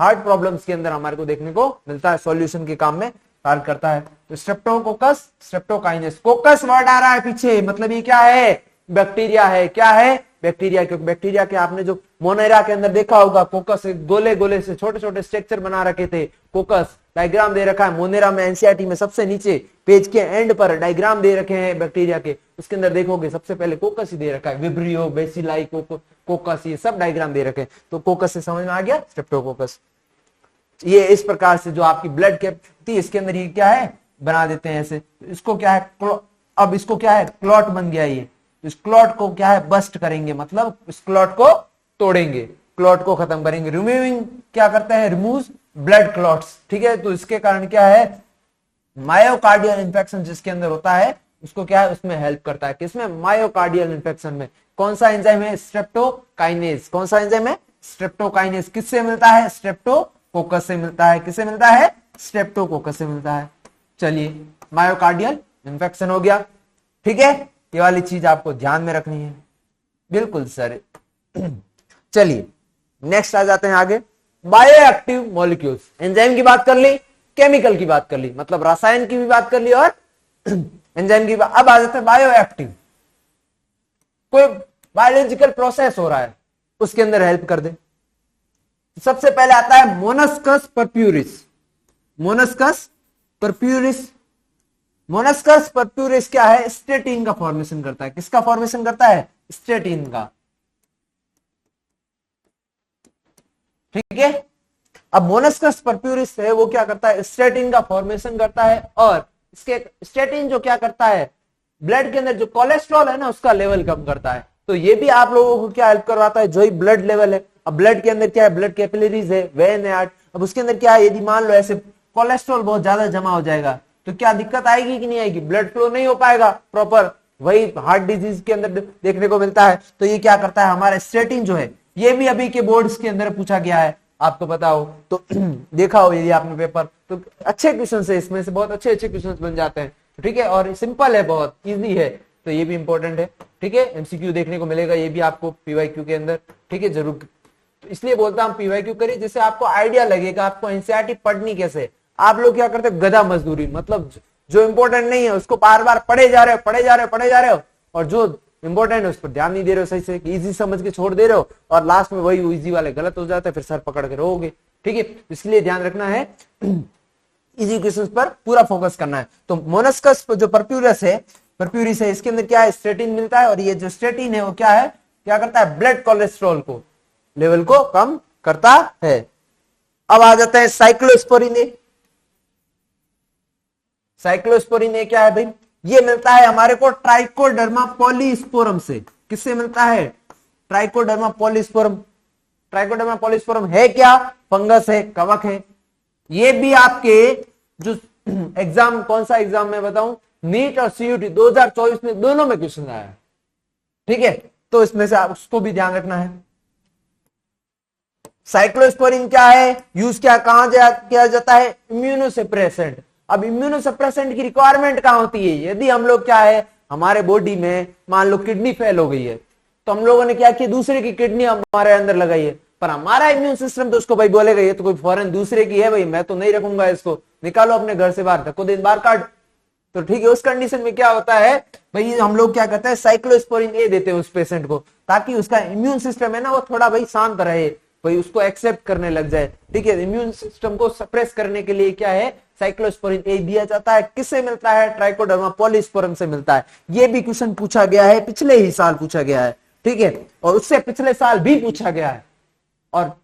हार्ट प्रॉब्लम्स के अंदर हमारे को देखने को मिलता है, सॉल्यूशन के काम में कार्य करता है। तो स्ट्रेप्टोकोकस, स्ट्रेप्टोकाइनेस। कोकस वर्ड आ रहा है पीछे, मतलब ये क्या है? बैक्टीरिया है। क्या है? बैक्टीरिया। क्योंकि बैक्टीरिया के आपने जो मोनेरा के अंदर देखा होगा, कोकस गोले गोले से छोटे छोटे स्ट्रक्चर बना रखे थे। कोकस डायग्राम दे रखा है मोनेरा में, एनसीईआरटी में सबसे नीचे पेज के एंड पर डायग्राम दे रखे हैं बैक्टीरिया के, उसके अंदर देखोगे सबसे पहले कोकस ही दे रखा है। विब्रियो, बेसिलाई, कोकस, ये सब डायग्राम दे रखे हैं। तो कोकस से समझ में आ गया, स्ट्रेप्टोकोकस। ये इस प्रकार से जो आपकी ब्लड कैपिलरी, इसके अंदर ये क्या है? बना देते हैं ऐसे। इसको क्या है? अब इसको क्या है? क्लॉट बन गया ये। इस क्लॉट को क्या है? बस्ट करेंगे, मतलब इस क्लॉट को तोड़ेंगे, क्लॉट को खत्म करेंगे। रिमूविंग क्या करते हैं? Remove blood clots. ठीक है, तो इसके कारण क्या है? मायोकार्डियल इंफेक्शन जिसके अंदर होता है उसको क्या है? उसमें हेल्प करता है। किसमें? मायोकार्डियल इंफेक्शन में। कौन सा एंजाइम है? स्ट्रेप्टोकाइनेज। कौन सा एंजाइम है? स्ट्रेप्टोकाइनेज। किससे मिलता है? स्ट्रेप्टोकोकस से मिलता है। किससे मिलता है? स्ट्रेप्टोकोकस से मिलता है। चलिए, मायोकार्डियल इंफेक्शन हो गया। ठीक है, ये वाली चीज आपको ध्यान में रखनी है। बिल्कुल सर। चलिए नेक्स्ट आ जाते हैं आगे। Bioactive molecules. एंजाइम की बात कर ली, केमिकल की बात कर ली, मतलब रसायन की भी बात कर ली और एंजाइम की बात। अब आ जाते हैं बायोएक्टिव। कोई बायोलॉजिकल प्रोसेस हो रहा है, उसके अंदर हेल्प कर दे। सबसे पहले आता है मोनस्कस परप्यूरिस। मोनस्कस परप्यूरिस। मोनस्कस परप्यूरिस क्या है? स्टेटिन का फॉर्मेशन करता है। किसका फॉर्मेशन करता है? स्टेटिन का। ठीक है, अब मोनस्कस परप्यूरिस है वो क्या करता है? स्टेटिन का फॉर्मेशन करता है। और इसके स्टेटिन जो क्या करता है? ब्लड के अंदर जो कोलेस्ट्रॉल है ना, उसका लेवल कम करता है। तो ये भी आप लोगों को क्या हेल्प करवाता है? जो ही ब्लड लेवल है, अब ब्लड के अंदर क्या है? ब्लड कैपिलरीज है, वेन है आर्ट। अब उसके अंदर क्या है? यदि मान लो ऐसे कोलेस्ट्रॉल बहुत ज्यादा जमा हो जाएगा तो क्या दिक्कत आएगी कि नहीं आएगी? ब्लड फ्लो नहीं हो पाएगा प्रॉपर। वही हार्ट डिजीज के अंदर देखने को मिलता है। तो ये क्या करता है? हमारा स्टेटिन जो है, ये भी अभी के बोर्ड्स के अंदर पूछा गया है, आपको पता हो तो देखा हो यदि आपने पेपर, तो अच्छे क्वेश्चन है इसमें से, बहुत अच्छे अच्छे क्वेश्चन बन जाते हैं। ठीक है, और सिंपल है, बहुत इजी है, तो ये भी इंपॉर्टेंट है। ठीक है, एमसीक्यू देखने को मिलेगा ये भी आपको पीवाईक्यू के अंदर। ठीक है, जरूर। तो इसलिए बोलता हूं पीवाईक्यू करिए, जिससे आपको आइडिया लगेगा आपको एनसीईआरटी पढ़नी कैसे। आप लोग क्या करते हो? गधा मजदूरी, मतलब जो इंपॉर्टेंट नहीं है उसको बार बार पढ़े जा रहे हो, पढ़े जा रहे हो, पढ़े जा रहे हो, और जो इंपॉर्टेंट है उस पर ध्यान नहीं दे रहे हो सही से, इजी समझ के छोड़ दे रहे हो, और लास्ट में वही इजी वाले गलत हो जाते हैं, फिर सर पकड़ के रहोगे। ठीक है, इसलिए ध्यान रखना है, इजी क्वेश्चंस पर पूरा फोकस करना है। तो मोनस्कस जो परप्यूरिस है, इसके अंदर क्या है? स्टेटिन मिलता है। और ये जो स्टेटिन है वो क्या है? क्या करता है? ब्लड कोलेस्ट्रॉल को लेवल को कम करता है। अब आ जाते हैं साइक्लोस्पोरिन। साइक्लोस्पोरिन क्या है भाई? ये मिलता है हमारे को ट्राइकोडर्मा पॉलीस्पोरम से। किससे मिलता है? Trichoderma polysporum. ट्राइकोडर्मा पॉलीस्पोरम है क्या? फंगस है, कवक है। ये भी आपके जो एग्जाम, कौन सा एग्जाम में बताऊं, नीट और सीयूटी 2024 में दोनों में क्वेश्चन आया है। ठीक है, तो इसमें से आप उसको भी ध्यान रखना है। साइक्लोस्पोरिन क्या है? यूज क्या, कहां किया जाता है? इम्यूनोसप्रेसेंट। अब इम्यूनोसप्रेसेंट की रिक्वायरमेंट कहाँ होती है? यदि हम लोग क्या है, हमारे बॉडी में मान लो किडनी फेल हो गई है, तो हम लोगों ने क्या किया, दूसरे की किडनी हमारे अंदर लगाई है, पर हमारा इम्यून सिस्टम तो उसको भाई बोलेगा ये तो कोई फॉरेन दूसरे की है भाई, मैं तो नहीं रखूंगा इसको, निकालो अपने घर से बाहर, धक्को दिन बाहर काट। तो ठीक है, उस कंडीशन में क्या होता है भाई, हम लोग क्या करते हैं, साइक्लोस्पोरिन ए देते हैं उस पेशेंट को, ताकि उसका इम्यून सिस्टम है ना वो थोड़ा भाई शांत रहे, भाई उसको एक्सेप्ट करने लग जाए। ठीक है, इम्यून सिस्टम को सप्रेस करने के लिए क्या है, साइक्लोस्पोरिन ए दिया जाता है। किससे मिलता है? ट्राइकोडर्मा पॉलीस्पोरम से मिलता है। ये भी क्वेश्चन पूछा गया है, पिछले ही साल पूछा गया है। ठीक है, और उससे पिछले साल भी पूछा गया है। और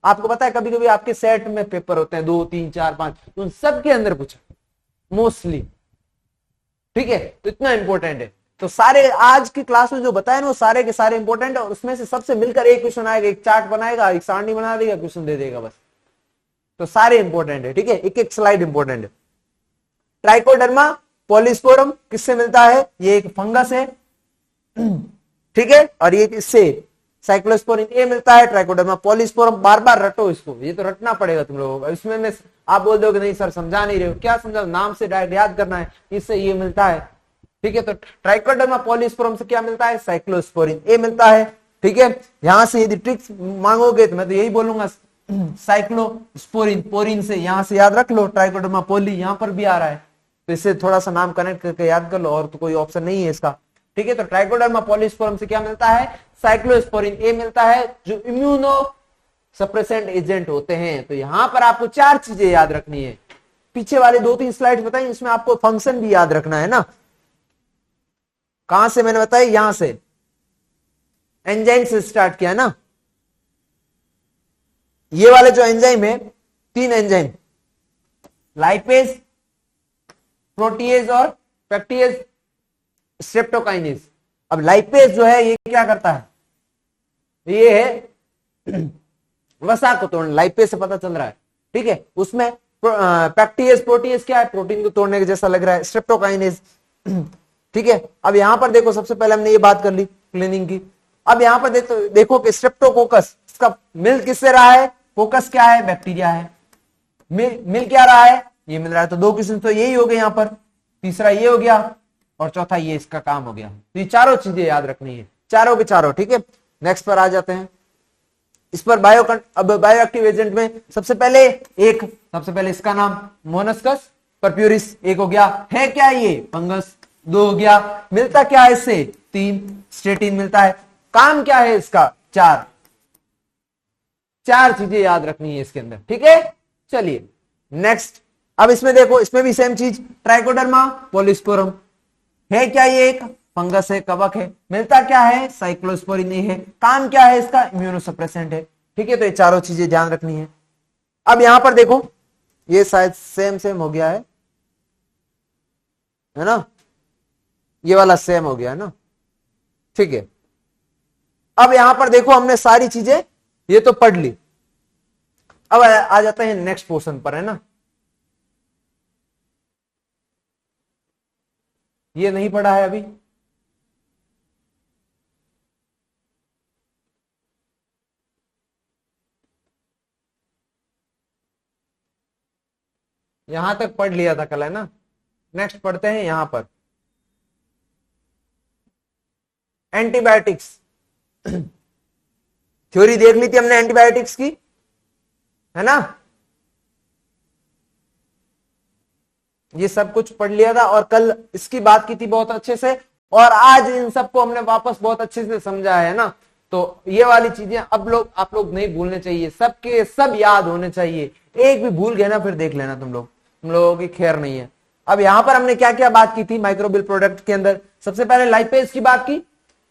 आपको पता है कभी कभी आपके सेट में पेपर होते हैं 2 3 4 5, तो उन सबके अंदर पूछा मोस्टली। ठीक है, तो इतना इंपॉर्टेंट है। तो सारे आज की क्लास में जो बताए ना वो सारे के सारे इंपॉर्टेंट है, और उसमें से सबसे मिलकर एक क्वेश्चन आएगा, एक चार्ट बनाएगा, एक सारणी बना देगा, क्वेश्चन दे देगा बस। तो सारे इंपॉर्टेंट है। ठीक है, एक एक स्लाइड इंपॉर्टेंट है। ट्राइकोडर्मा पॉलीस्पोरम किससे मिलता है? ये एक फंगस है। ठीक है, और ये इससे साइक्लोस्पोरिन ए मिलता है, ट्राइकोडर्मा पॉलीस्पोरम। बार बार रटो इसको, ये तो रटना पड़ेगा तुम लोगों को। इसमें में आप बोल दोगे नहीं सर समझा नहीं रहे हो, क्या समझा, नाम से डायरेक्ट याद करना है, इससे ये मिलता है। ठीक है, तो ट्राइकोडर्मा पॉलीस्पोरम से क्या मिलता है? साइक्लोस्पोरिन ए मिलता है। ठीक है, यहां से यदि ट्रिक्स मांगोगे तो मैं तो यही बोलूंगा, साइक्लोस्पोरिन पोरिन से यहां से याद रख लो, ट्राइकोडर्मा पॉली यहां पर भी आ रहा है, तो इससे थोड़ा सा नाम कनेक्ट करके याद कर लो, और तो कोई ऑप्शन नहीं है इसका। ठीक है, तो ट्राइकोडर्मा पॉलीस्पोरम से क्या मिलता है? साइक्लोस्पोरिन ए मिलता है, जो इम्यूनो सप्रेसेंट एजेंट होते हैं। तो यहां पर आपको 4 चीजें याद रखनी है। पीछे वाले 2-3 स्लाइड बताई, इसमें आपको फंक्शन भी याद रखना है ना। कहां से मैंने बताया? यहां से एंजाइम से स्टार्ट किया ना। ये वाले जो एंजाइम है, 3 एंजाइम, लाइपेज, प्रोटीएज और पेप्टीएज, स्ट्रेप्टोकाइनेज। अब लाइपेज जो है ये क्या करता है? ये है वसा को तोड़ना, लाइपेज से पता चल रहा है। ठीक है, उसमें पेप्टीएज प्रोटीएज क्या है? प्रोटीन को तोड़ने के जैसा लग रहा है, स्ट्रेप्टोकाइनेज। ठीक है, अब यहां पर देखो, सबसे पहले हमने ये बात कर ली क्लीनिंग की। अब यहां पर देखो कि स्ट्रेप्टोकोकस, इसका मिल किससे रहा है? फोकस क्या है? बैक्टीरिया है। मिल क्या रहा है? ये मिल रहा है। तो 2 किस्म तो यही हो गए यहां पर, तीसरा ये हो गया, और चौथा ये इसका काम हो गया। तो ये चारों चीजें याद रखनी है, चारों के चारों। ठीक है, नेक्स्ट पर आ जाते हैं। इस पर अब बायोएक्टिव एजेंट में सबसे पहले इसका नाम मोनस्कस परप्यूरिस, एक हो गया। है क्या ये? फंगस। 2 हो गया। मिलता क्या है इससे? 3 स्टेटिन मिलता है। काम क्या है इसका? 4 चीजें याद रखनी है इसके अंदर। ठीक है, चलिए नेक्स्ट। अब इसमें देखो, इसमें भी सेम चीज, ट्राइकोडर्मा पॉलीस्पोरम। है क्या ये? एक फंगस है, कवक है। मिलता क्या है? साइक्लोस्पोरिन ए है। काम क्या है इसका? इम्यूनोसप्रेसेंट है। ठीक है, तो ये चारों चीजें ध्यान रखनी है। अब यहां पर देखो, ये शायद सेम हो गया है ना, ये वाला सेम हो गया है ना। ठीक है, अब यहां पर देखो, हमने सारी चीजें ये तो पढ़ ली। अब आ जाते हैं नेक्स्ट पोर्शन पर, है ना। ये नहीं पढ़ा है अभी, यहां तक पढ़ लिया था कल, है ना। नेक्स्ट पढ़ते हैं यहां पर एंटीबायोटिक्स। थ्योरी देख ली थी हमने एंटीबायोटिक्स की, है ना। ये सब कुछ पढ़ लिया था, और कल इसकी बात की थी बहुत अच्छे से, और आज इन सबको हमने वापस बहुत अच्छे से समझा है ना। तो ये वाली चीजें अब आप लोग नहीं भूलने चाहिए, सबके सब याद होने चाहिए। एक भी भूल गए ना फिर देख लेना तुम लोगों की खैर नहीं है। अब यहां पर हमने क्या क्या बात की थी माइक्रोबियल प्रोडक्ट के अंदर? सबसे पहले लाइपेज की बात की।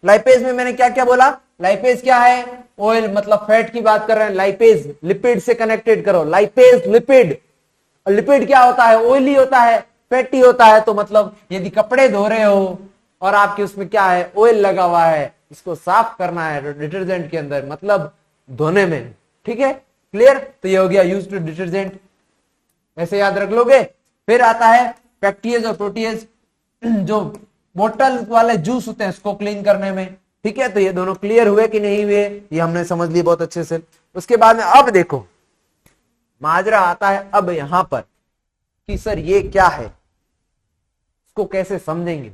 लाइपेज में मैंने क्या क्या बोला? लाइपेज क्या है? ऑयल मतलब फैट की बात कर रहे हैं। लाइपेज लिपिड से कनेक्टेड करो, लाइपेज लिपिड। लिपिड क्या होता है? ऑयली होता है, फैटी होता है। तो मतलब यदि कपड़े धो रहे हो और आपके उसमें क्या है? ऑयल लगा हुआ है, इसको साफ करना है डिटर्जेंट के अंदर, मतलब धोने में। ठीक है, क्लियर। तो ये हो गया यूज टू डिटर्जेंट, ऐसे याद रख लोगे। फिर आता है पेप्टीज और प्रोटीज, जो बोतल वाले जूस होते हैं उसको क्लीन करने में। ठीक है, तो ये दोनों क्लियर हुए कि नहीं हुए, ये हमने समझ लिए बहुत अच्छे से। उसके बाद में अब देखो माजरा आता है अब यहां पर कि सर ये क्या है, इसको कैसे समझेंगे।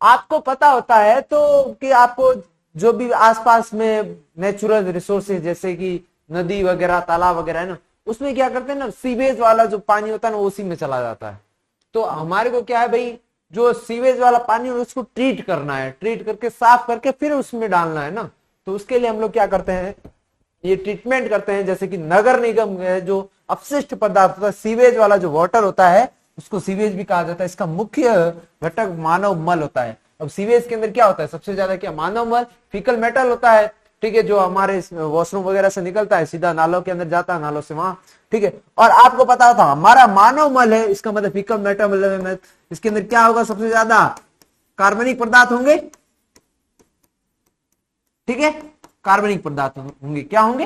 आपको पता होता है तो कि आपको जो भी आसपास में नेचुरल रिसोर्सेज जैसे कि नदी वगैरह तालाब वगैरह है ना, उसमें क्या करते हैं ना, सीवेज वाला जो पानी होता है ना, उसी में चला जाता है। तो हमारे को क्या है भाई, जो सीवेज वाला पानी है उसको ट्रीट करना है, ट्रीट करके साफ करके फिर उसमें डालना है ना। तो उसके लिए हम लोग क्या करते हैं, ये ट्रीटमेंट करते हैं। जैसे कि नगर निगम है, जो अपशिष्ट पदार्थ होता है, सीवेज वाला जो वाटर होता है उसको सीवेज भी कहा जाता है। इसका मुख्य घटक मानव मल होता है। अब सीवेज के अंदर क्या होता है, सबसे ज्यादा क्या, मानव मल, फीकल मेटल होता है, ठीक है, जो हमारे वॉशरूम वगैरह से निकलता है, सीधा नालों के अंदर जाता है, नालों से वहां, ठीक है। और आपको पता होता हमारा मानव मल है, इसका मतलब फीकल मेटल, इसके अंदर क्या होगा, सबसे ज्यादा कार्बनिक पदार्थ होंगे, ठीक है, कार्बनिक पदार्थ होंगे। क्या होंगे,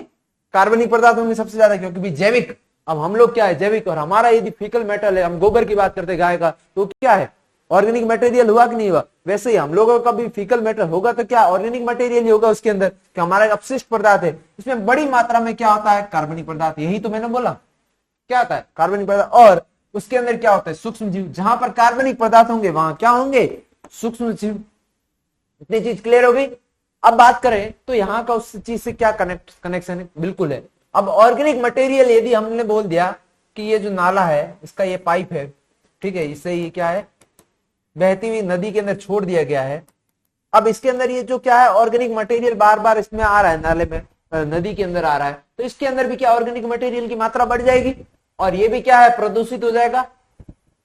कार्बनिक पदार्थ होंगे सबसे ज्यादा, क्योंकि भी जैविक, अब हम लोग क्या है, जैविक। और हमारा यदि फीकल मेटल है, हम गोबर की बात करते हैं गाय का, तो क्या है, ऑर्गेनिक मटेरियल हुआ कि नहीं हुआ। वैसे ही हम लोगों का भी फीकल मेटल होगा तो क्या ऑर्गेनिक मटेरियल ही होगा उसके अंदर, कि हमारा अपशिष्ट पदार्थ है, इसमें बड़ी मात्रा में क्या होता है, कार्बनिक पदार्थ। यही तो मैंने बोला, क्या होता है, कार्बनिक पदार्थ। और उसके अंदर क्या होता है, सूक्ष्म जीव। जहां पर कार्बनिक पदार्थ होंगे वहां क्या होंगे, सूक्ष्म जीव। इतनी चीज क्लियर हो गई। अब बात करें तो यहाँ का उस चीज से क्या कनेक्शन है, बिल्कुल है। अब ऑर्गेनिक मटेरियल यदि हमने बोल दिया कि ये जो नाला है, इसका ये पाइप है, ठीक है, इससे ये क्या है, बहती हुई नदी के अंदर छोड़ दिया गया है। अब इसके अंदर ये जो क्या है, ऑर्गेनिक मटेरियल बार बार इसमें आ रहा है, नाले में, नदी के अंदर आ रहा है, तो इसके अंदर भी क्या ऑर्गेनिक मटेरियल की मात्रा बढ़ जाएगी, और ये भी क्या है, प्रदूषित हो जाएगा,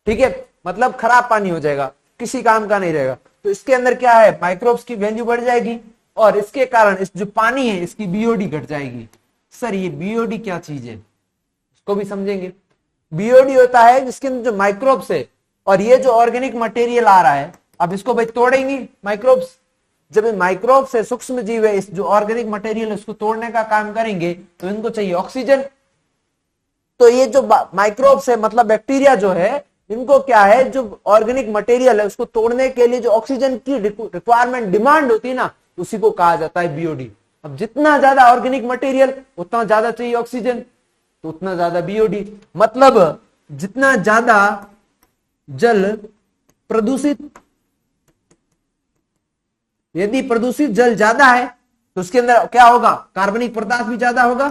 ठीक है, मतलब खराब पानी हो जाएगा, किसी काम का नहीं रहेगा। तो इसके अंदर क्या है, माइक्रोब्स की वैल्यू बढ़ जाएगी, और इसके कारण इस जो पानी है इसकी बीओडी घट जाएगी। सर ये बीओडी क्या चीज है, इसको भी समझेंगे। बीओडी होता है जिसके अंदर जो माइक्रोब्स है, और ये जो ऑर्गेनिक मटेरियल आ रहा है, अब इसको भाई तोड़ेंगे माइक्रोब्स। जब ये माइक्रोब्स है, सूक्ष्म जीव है, इस जो ऑर्गेनिक मटेरियल है उसको तोड़ने का काम करेंगे, तो इनको चाहिए ऑक्सीजन। तो ये जो माइक्रोब्स है, मतलब बैक्टीरिया जो है, इनको क्या है, जो ऑर्गेनिक मटेरियल है उसको तोड़ने के लिए जो ऑक्सीजन की रिक्वायरमेंट, डिमांड होती है ना, उसी को कहा जाता है बीओडी। अब जितना ज्यादा ऑर्गेनिक मटेरियल उतना ज्यादा चाहिए ऑक्सीजन, तो उतना ज्यादा बीओडी। मतलब जितना ज्यादा जल प्रदूषित, यदि प्रदूषित जल ज्यादा है तो उसके अंदर क्या होगा, कार्बनिक पदार्थ भी ज्यादा होगा।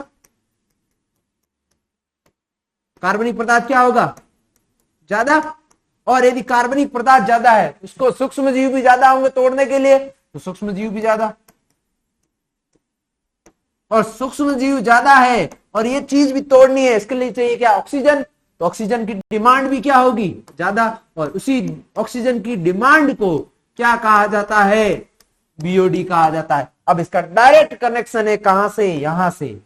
कार्बनिक पदार्थ क्या होगा, ज्यादा। और यदि कार्बनिक पदार्थ ज्यादा है, उसको सूक्ष्म जीव भी ज्यादा होंगे तोड़ने के लिए, तो सूक्ष्म जीव भी ज्यादा। और सूक्ष्म जीव ज्यादा है और ये चीज भी तोड़नी है, इसके लिए चाहिए क्या, ऑक्सीजन। तो ऑक्सीजन की डिमांड भी क्या होगी, ज्यादा। और उसी ऑक्सीजन की डिमांड को क्या कहा जाता है, बीओडी कहा जाता है। अब इसका डायरेक्ट कनेक्शन है कहां से, यहां से।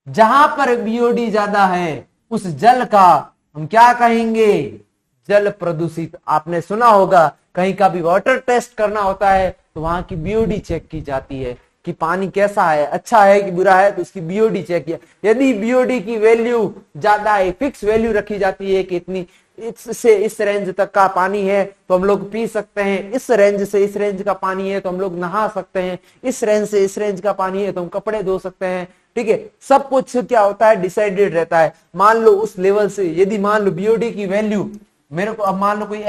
जहां पर बीओडी ज्यादा है उस जल का हम क्या कहेंगे, जल प्रदूषित। आपने सुना होगा कहीं का भी वाटर टेस्ट करना होता है तो वहां की बीओडी चेक की जाती है कि पानी कैसा है, अच्छा है कि बुरा है, तो इसकी बीओडी चेक किया। यदि बीओडी की वैल्यू ज्यादा है, फिक्स वैल्यू रखी जाती है कि इतनी, इससे इस रेंज तक का पानी है तो हम लोग पी सकते हैं, इस रेंज से इस रेंज का पानी है तो हम लोग नहा सकते हैं, इस रेंज से इस रेंज का पानी है तो हम कपड़े धो सकते हैं, ठीक है। सब कुछ क्या होता है, डिसाइडेड रहता है। मान लो उस लेवल से, यदि मान लो बीओडी की वैल्यू, मेरे को अब मान लो कोई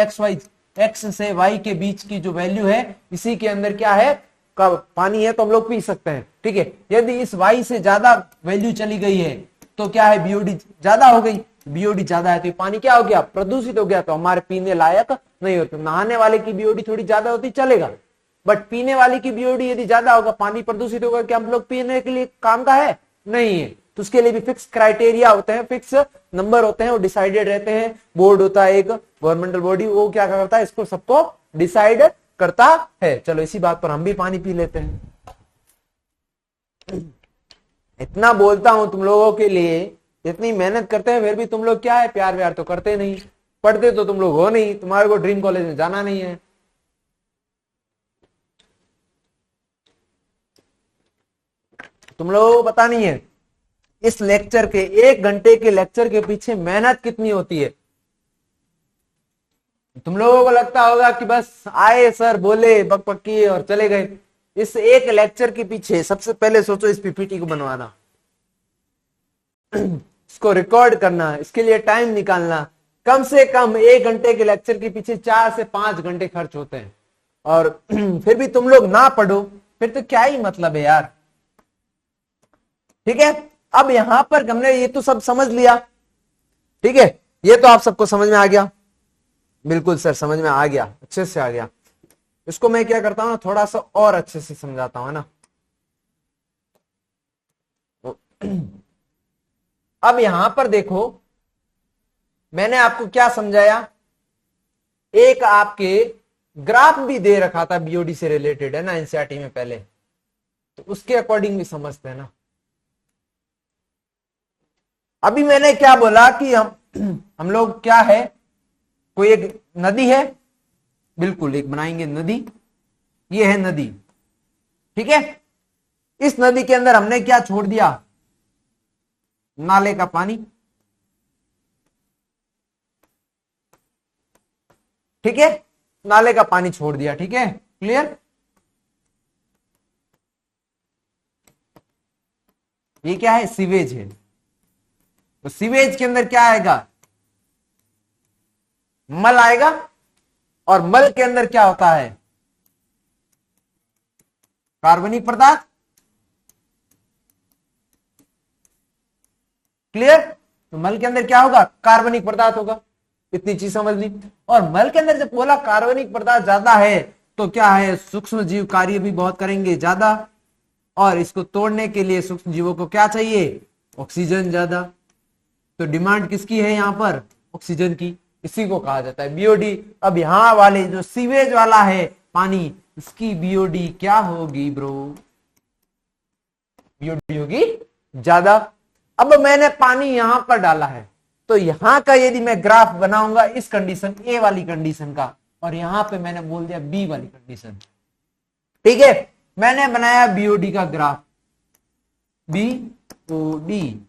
एक्स से वाई के बीच की जो वैल्यू है, इसी के अंदर क्या है, का पानी है तो हम लोग पी सकते हैं, ठीक है। यदि इस वाई से ज्यादा वैल्यू चली गई है तो क्या है, बीओडी ज्यादा हो गई। बीओडी ज्यादा है तो पानी क्या हो गया, प्रदूषित हो गया, तो हमारे पीने लायक नहीं होते। नहाने वाले की बीओडी थोड़ी ज्यादा होती चलेगा, बट पीने वाले की बीओडी यदि ज्यादा होगा, पानी प्रदूषित होगा, क्या हम लोग पीने के लिए काम का है, नहीं है। तो उसके लिए भी फिक्स क्राइटेरिया होते हैं, फिक्स नंबर होते हैं, वो डिसाइडेड रहते हैं। बोर्ड होता है एक गवर्नमेंटल बॉडी, वो क्या करता है, इसको सबको डिसाइड करता है। चलो इसी बात पर हम भी पानी पी लेते हैं। इतना बोलता हूं तुम लोगों के लिए, इतनी मेहनत करते हैं, फिर भी तुम लोग क्या है, प्यार व्यार तो करते नहीं, पढ़ते तो तुम लोग हो नहीं, तुम्हारे को ड्रीम कॉलेज में जाना नहीं है। तुम लोगों को पता नहीं है इस लेक्चर के, 1 घंटे के लेक्चर के पीछे मेहनत कितनी होती है। तुम लोगों को लगता होगा कि बस आए सर बोले बकबक किए और चले गए। इस एक लेक्चर के पीछे सबसे पहले सोचो इस पीपीटी को बनवाना, उसको रिकॉर्ड करना, इसके लिए टाइम निकालना, कम से कम 1 घंटे के लेक्चर के पीछे 4 से 5 घंटे खर्च होते हैं, और फिर भी तुम लोग ना पढ़ो, फिर तो क्या ही मतलब है यार। ठीक है, अब यहां पर हमने ये तो सब समझ लिया, ठीक है, ये तो आप सबको समझ में आ गया। बिल्कुल सर, समझ में आ गया, अच्छे से आ गया। इसको मैं क्या करता हूं ना, थोड़ा सा और अच्छे से समझाता हूं, है ना। अब यहां पर देखो, मैंने आपको क्या समझाया, एक आपके ग्राफ भी दे रखा था बीओडी से रिलेटेड, है ना, एनसीईआरटी में पहले, तो उसके अकॉर्डिंग भी समझते हैं ना। अभी मैंने क्या बोला कि हम लोग क्या है, कोई एक नदी है, बिल्कुल एक बनाएंगे नदी, ये है नदी, ठीक है। इस नदी के अंदर हमने क्या छोड़ दिया, नाले का पानी, ठीक है, नाले का पानी छोड़ दिया, ठीक है, क्लियर। ये क्या है, सीवेज है। तो सीवेज के अंदर क्या आएगा, मल आएगा, और मल के अंदर क्या होता है, कार्बनिक पदार्थ, क्लियर। तो मल के अंदर क्या होगा, कार्बनिक पदार्थ होगा, इतनी चीज समझ ली। और मल के अंदर जब बोला कार्बनिक पदार्थ ज्यादा है, तो क्या है, सूक्ष्म जीव कार्य भी बहुत करेंगे ज्यादा, और इसको तोड़ने के लिए सूक्ष्म जीवों को क्या चाहिए, ऑक्सीजन ज्यादा। तो डिमांड किसकी है यहां पर, ऑक्सीजन की, इसी को कहा जाता है बीओडी। अब यहां वाले जो सीवेज वाला है पानी, इसकी बीओडी क्या होगी ब्रो, बीओडी होगी ज्यादा। अब मैंने पानी यहां पर डाला है, तो यहां का यदि मैं ग्राफ बनाऊंगा इस कंडीशन ए वाली कंडीशन का, और यहां पे मैंने बोल दिया बी वाली कंडीशन, ठीक है। मैंने बनाया बीओडी का ग्राफ, बीओडी,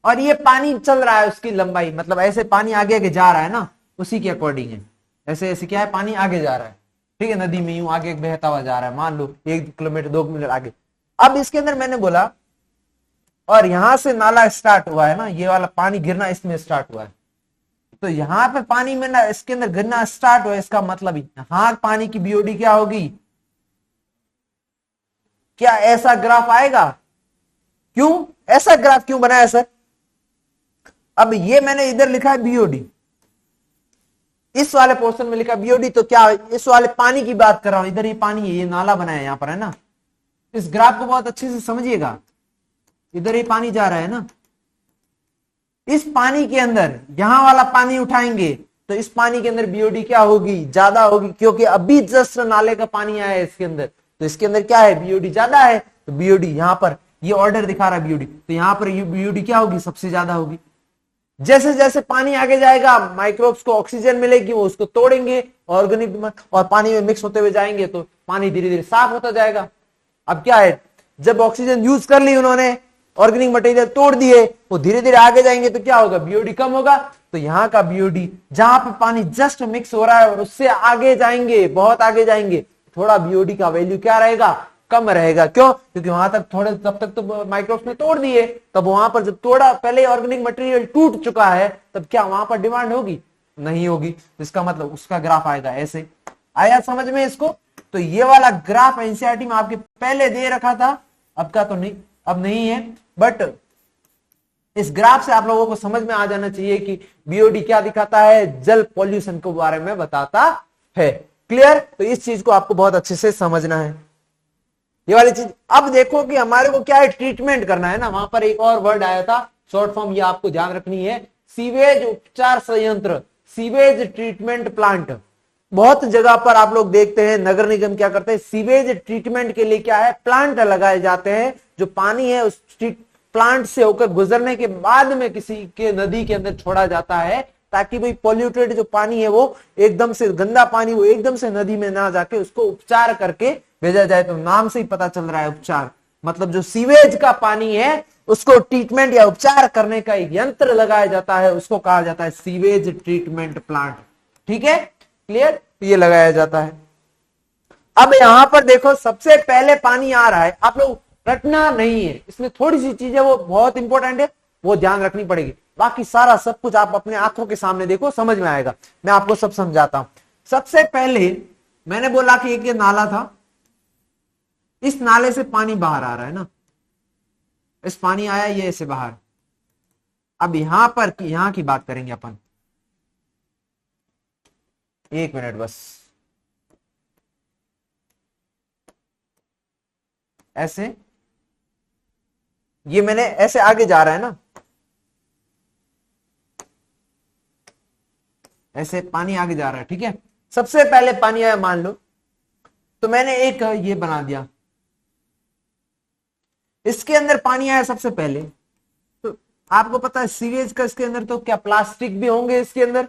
और ये पानी चल रहा है, उसकी लंबाई मतलब ऐसे पानी आगे आगे जा रहा है ना, उसी के अकॉर्डिंग है, ऐसे ऐसे क्या है, पानी आगे जा रहा है, ठीक है, नदी में यूं आगे बहता हुआ जा रहा है, मान लो 1 किलोमीटर 2 किलोमीटर आगे। अब इसके अंदर मैंने बोला, और यहां से नाला स्टार्ट हुआ है ना, ये वाला पानी गिरना इसमें स्टार्ट हुआ है, तो यहां पे पानी में ना इसके अंदर गिरना स्टार्ट हुआ, इसका मतलब यहां पानी की बीओडी क्या होगी, क्या ऐसा ग्राफ आएगा, क्यों ऐसा ग्राफ क्यों बनाया सर। अब ये मैंने इधर लिखा है बीओडी, इस वाले पोर्शन में लिखा बीओडी, तो क्या इस वाले पानी की बात कर रहा हूं, इधर ये पानी है, ये नाला बनाया यहां पर, है ना। इस ग्राफ को बहुत अच्छे से समझिएगा, इधर ये पानी जा रहा है ना, इस पानी के अंदर यहां वाला पानी उठाएंगे, तो इस पानी के अंदर बीओडी क्या होगी, ज्यादा होगी, क्योंकि अभी जस्ट नाले का पानी आया है इसके अंदर, तो इसके अंदर क्या है, बीओडी ज्यादा है, तो बीओडी यहां पर ये ऑर्डर दिखा रहा है बीओडी, तो यहां पर बीओडी क्या होगी, सबसे ज्यादा होगी। जैसे जैसे पानी आगे जाएगा, माइक्रोब्स को ऑक्सीजन मिलेगी, वो उसको तोड़ेंगे, ऑर्गेनिक और पानी में मिक्स होते हुए जाएंगे, तो पानी धीरे धीरे साफ होता जाएगा। अब क्या है, जब ऑक्सीजन यूज कर ली उन्होंने, ऑर्गेनिक मटेरियल तोड़ दिए, वो धीरे धीरे आगे जाएंगे, तो क्या होगा, बीओडी कम होगा। तो यहाँ का बीओडी, जहां पे पानी जस्ट मिक्स हो रहा है और उससे आगे जाएंगे, बहुत आगे जाएंगे, थोड़ा बीओडी का वैल्यू क्या रहेगा, कम रहेगा। क्यों, क्योंकि वहां तक थोड़े, तब तक तो माइक्रोब्स ने तोड़ दिए, तब वहां पर जब तोड़ा, पहले ऑर्गेनिक मटेरियल टूट चुका है, तब क्या वहां पर डिमांड होगी, नहीं होगी। इसका मतलब उसका ग्राफ आएगा ऐसे। आया समझ में इसको। तो ये वाला ग्राफ एनसीईआरटी में आपके पहले दे रखा था, अब का तो नहीं, अब नहीं है, बट इस ग्राफ से आप लोगों को समझ में आ जाना चाहिए कि बीओडी क्या दिखाता है, जल पॉल्यूशन के बारे में बताता है। क्लियर। तो इस चीज को आपको बहुत अच्छे से समझना है, ये वाली चीज। अब देखो कि हमारे को क्या है, ट्रीटमेंट करना है ना। वहां पर एक और वर्ड आया था, शॉर्ट फॉर्म ये आपको ध्यान रखनी है, सीवेज उपचार संयंत्र, सीवेज ट्रीटमेंट प्लांट। बहुत जगह पर आप लोग देखते हैं नगर निगम क्या करते हैं, सीवेज ट्रीटमेंट के लिए क्या है, प्लांट लगाए जाते हैं। जो पानी है उस प्लांट से होकर गुजरने के बाद में किसी के नदी के अंदर छोड़ा जाता है, ताकि भाई पॉल्यूटेड जो पानी है वो एकदम से, गंदा पानी वो एकदम से नदी में ना जाके उसको उपचार करके भेजा जाए। तो नाम से ही पता चल रहा है उपचार, मतलब जो सीवेज का पानी है उसको ट्रीटमेंट या उपचार करने का एक यंत्र लगाया जाता है, उसको कहा जाता है सीवेज ट्रीटमेंट प्लांट। ठीक है, क्लियर। ये लगाया जाता है। अब यहां पर देखो, सबसे पहले पानी आ रहा है, आप लोग रटना नहीं है, इसमें थोड़ी सी चीजें वो बहुत इंपॉर्टेंट है, वो ध्यान रखनी पड़ेगी। बाकी सारा सब कुछ आप अपने आंखों के सामने देखो, समझ में आएगा। मैं आपको सब समझाता हूं। सबसे पहले मैंने बोला कि एक ये नाला था, इस नाले से पानी बाहर आ रहा है ना, इस पानी आया ये ऐसे बाहर। अब यहां पर यहां की बात करेंगे अपन, एक मिनट बस। ऐसे ये मैंने ऐसे आगे जा रहा है ना, ऐसे पानी आगे जा रहा है, ठीक है। सबसे पहले पानी आया मान लो, तो मैंने एक ये बना दिया, इसके अंदर पानी आया सबसे पहले। तो आपको पता है सीवेज का इसके अंदर तो क्या प्लास्टिक भी होंगे इसके अंदर।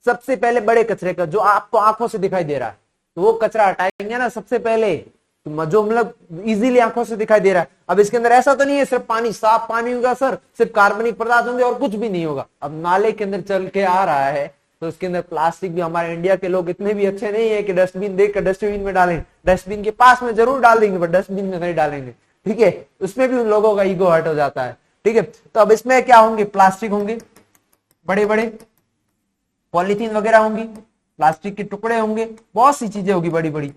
सबसे पहले बड़े कचरे का जो आपको आंखों से दिखाई दे रहा है, तो वो कचरा हटाएंगे ना सबसे पहले, तो जो मतलब इजीली आंखों से दिखाई दे रहा है। अब इसके अंदर ऐसा तो नहीं है सिर्फ पानी, साफ पानी होगा सर, सिर्फ कार्बनिक पदार्थ होंगे और कुछ भी नहीं होगा। अब नाले के अंदर चल के आ रहा है तो उसके अंदर प्लास्टिक भी, हमारे इंडिया के लोग इतने भी अच्छे नहीं है कि डस्टबिन देखकर डस्टबिन में डालें। डस्टबिन के पास में जरूर डाल देंगे पर डस्टबिन में नहीं डालेंगे, ठीक है। उसमें भी उन लोगों का ईगो हर्ट हो जाता है, ठीक है। तो अब इसमें क्या होंगे, प्लास्टिक होंगे, बड़े बड़े पॉलीथीन वगैरह होंगी, प्लास्टिक के टुकड़े होंगे, बहुत सी चीजें होगी बड़ी बड़ी,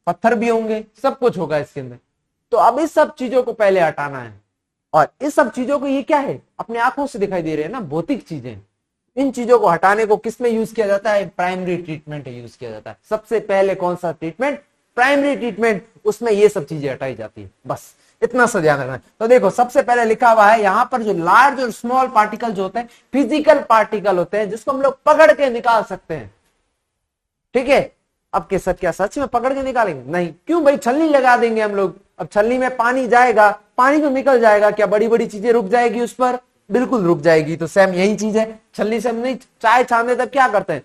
पत्थर भी होंगे, सब कुछ होगा इसके अंदर। तो अब इस सब चीजों को पहले हटाना है। और इस सब चीजों को, ये क्या है, अपने आंखों से दिखाई दे रहे हैं ना, भौतिक चीजें। इन चीजों को हटाने को किसमें यूज किया जाता है, प्राइमरी ट्रीटमेंट यूज किया जाता है। सबसे पहले कौन सा ट्रीटमेंट, प्राइमरी ट्रीटमेंट, उसमें ये सब चीजें हटाई जाती है, बस इतना सा ध्यान रखना है। तो देखो सबसे पहले लिखा हुआ है यहां पर जो लार्ज और स्मॉल पार्टिकल जो होते हैं, फिजिकल पार्टिकल होते हैं जिसको हम लोग पकड़ के निकाल सकते हैं, ठीक है। अब के सच क्या सच में पकड़ के निकालेंगे, नहीं, क्यों भाई, छलनी लगा देंगे हम लोग। अब छलनी में पानी जाएगा, पानी तो निकल जाएगा, क्या बड़ी बड़ी चीजें रुक जाएगी उस पर, बिल्कुल रुक जाएगी। तो सेम यही चीज है, छलनी से हम नहीं, चाय छानते तब क्या करते हैं,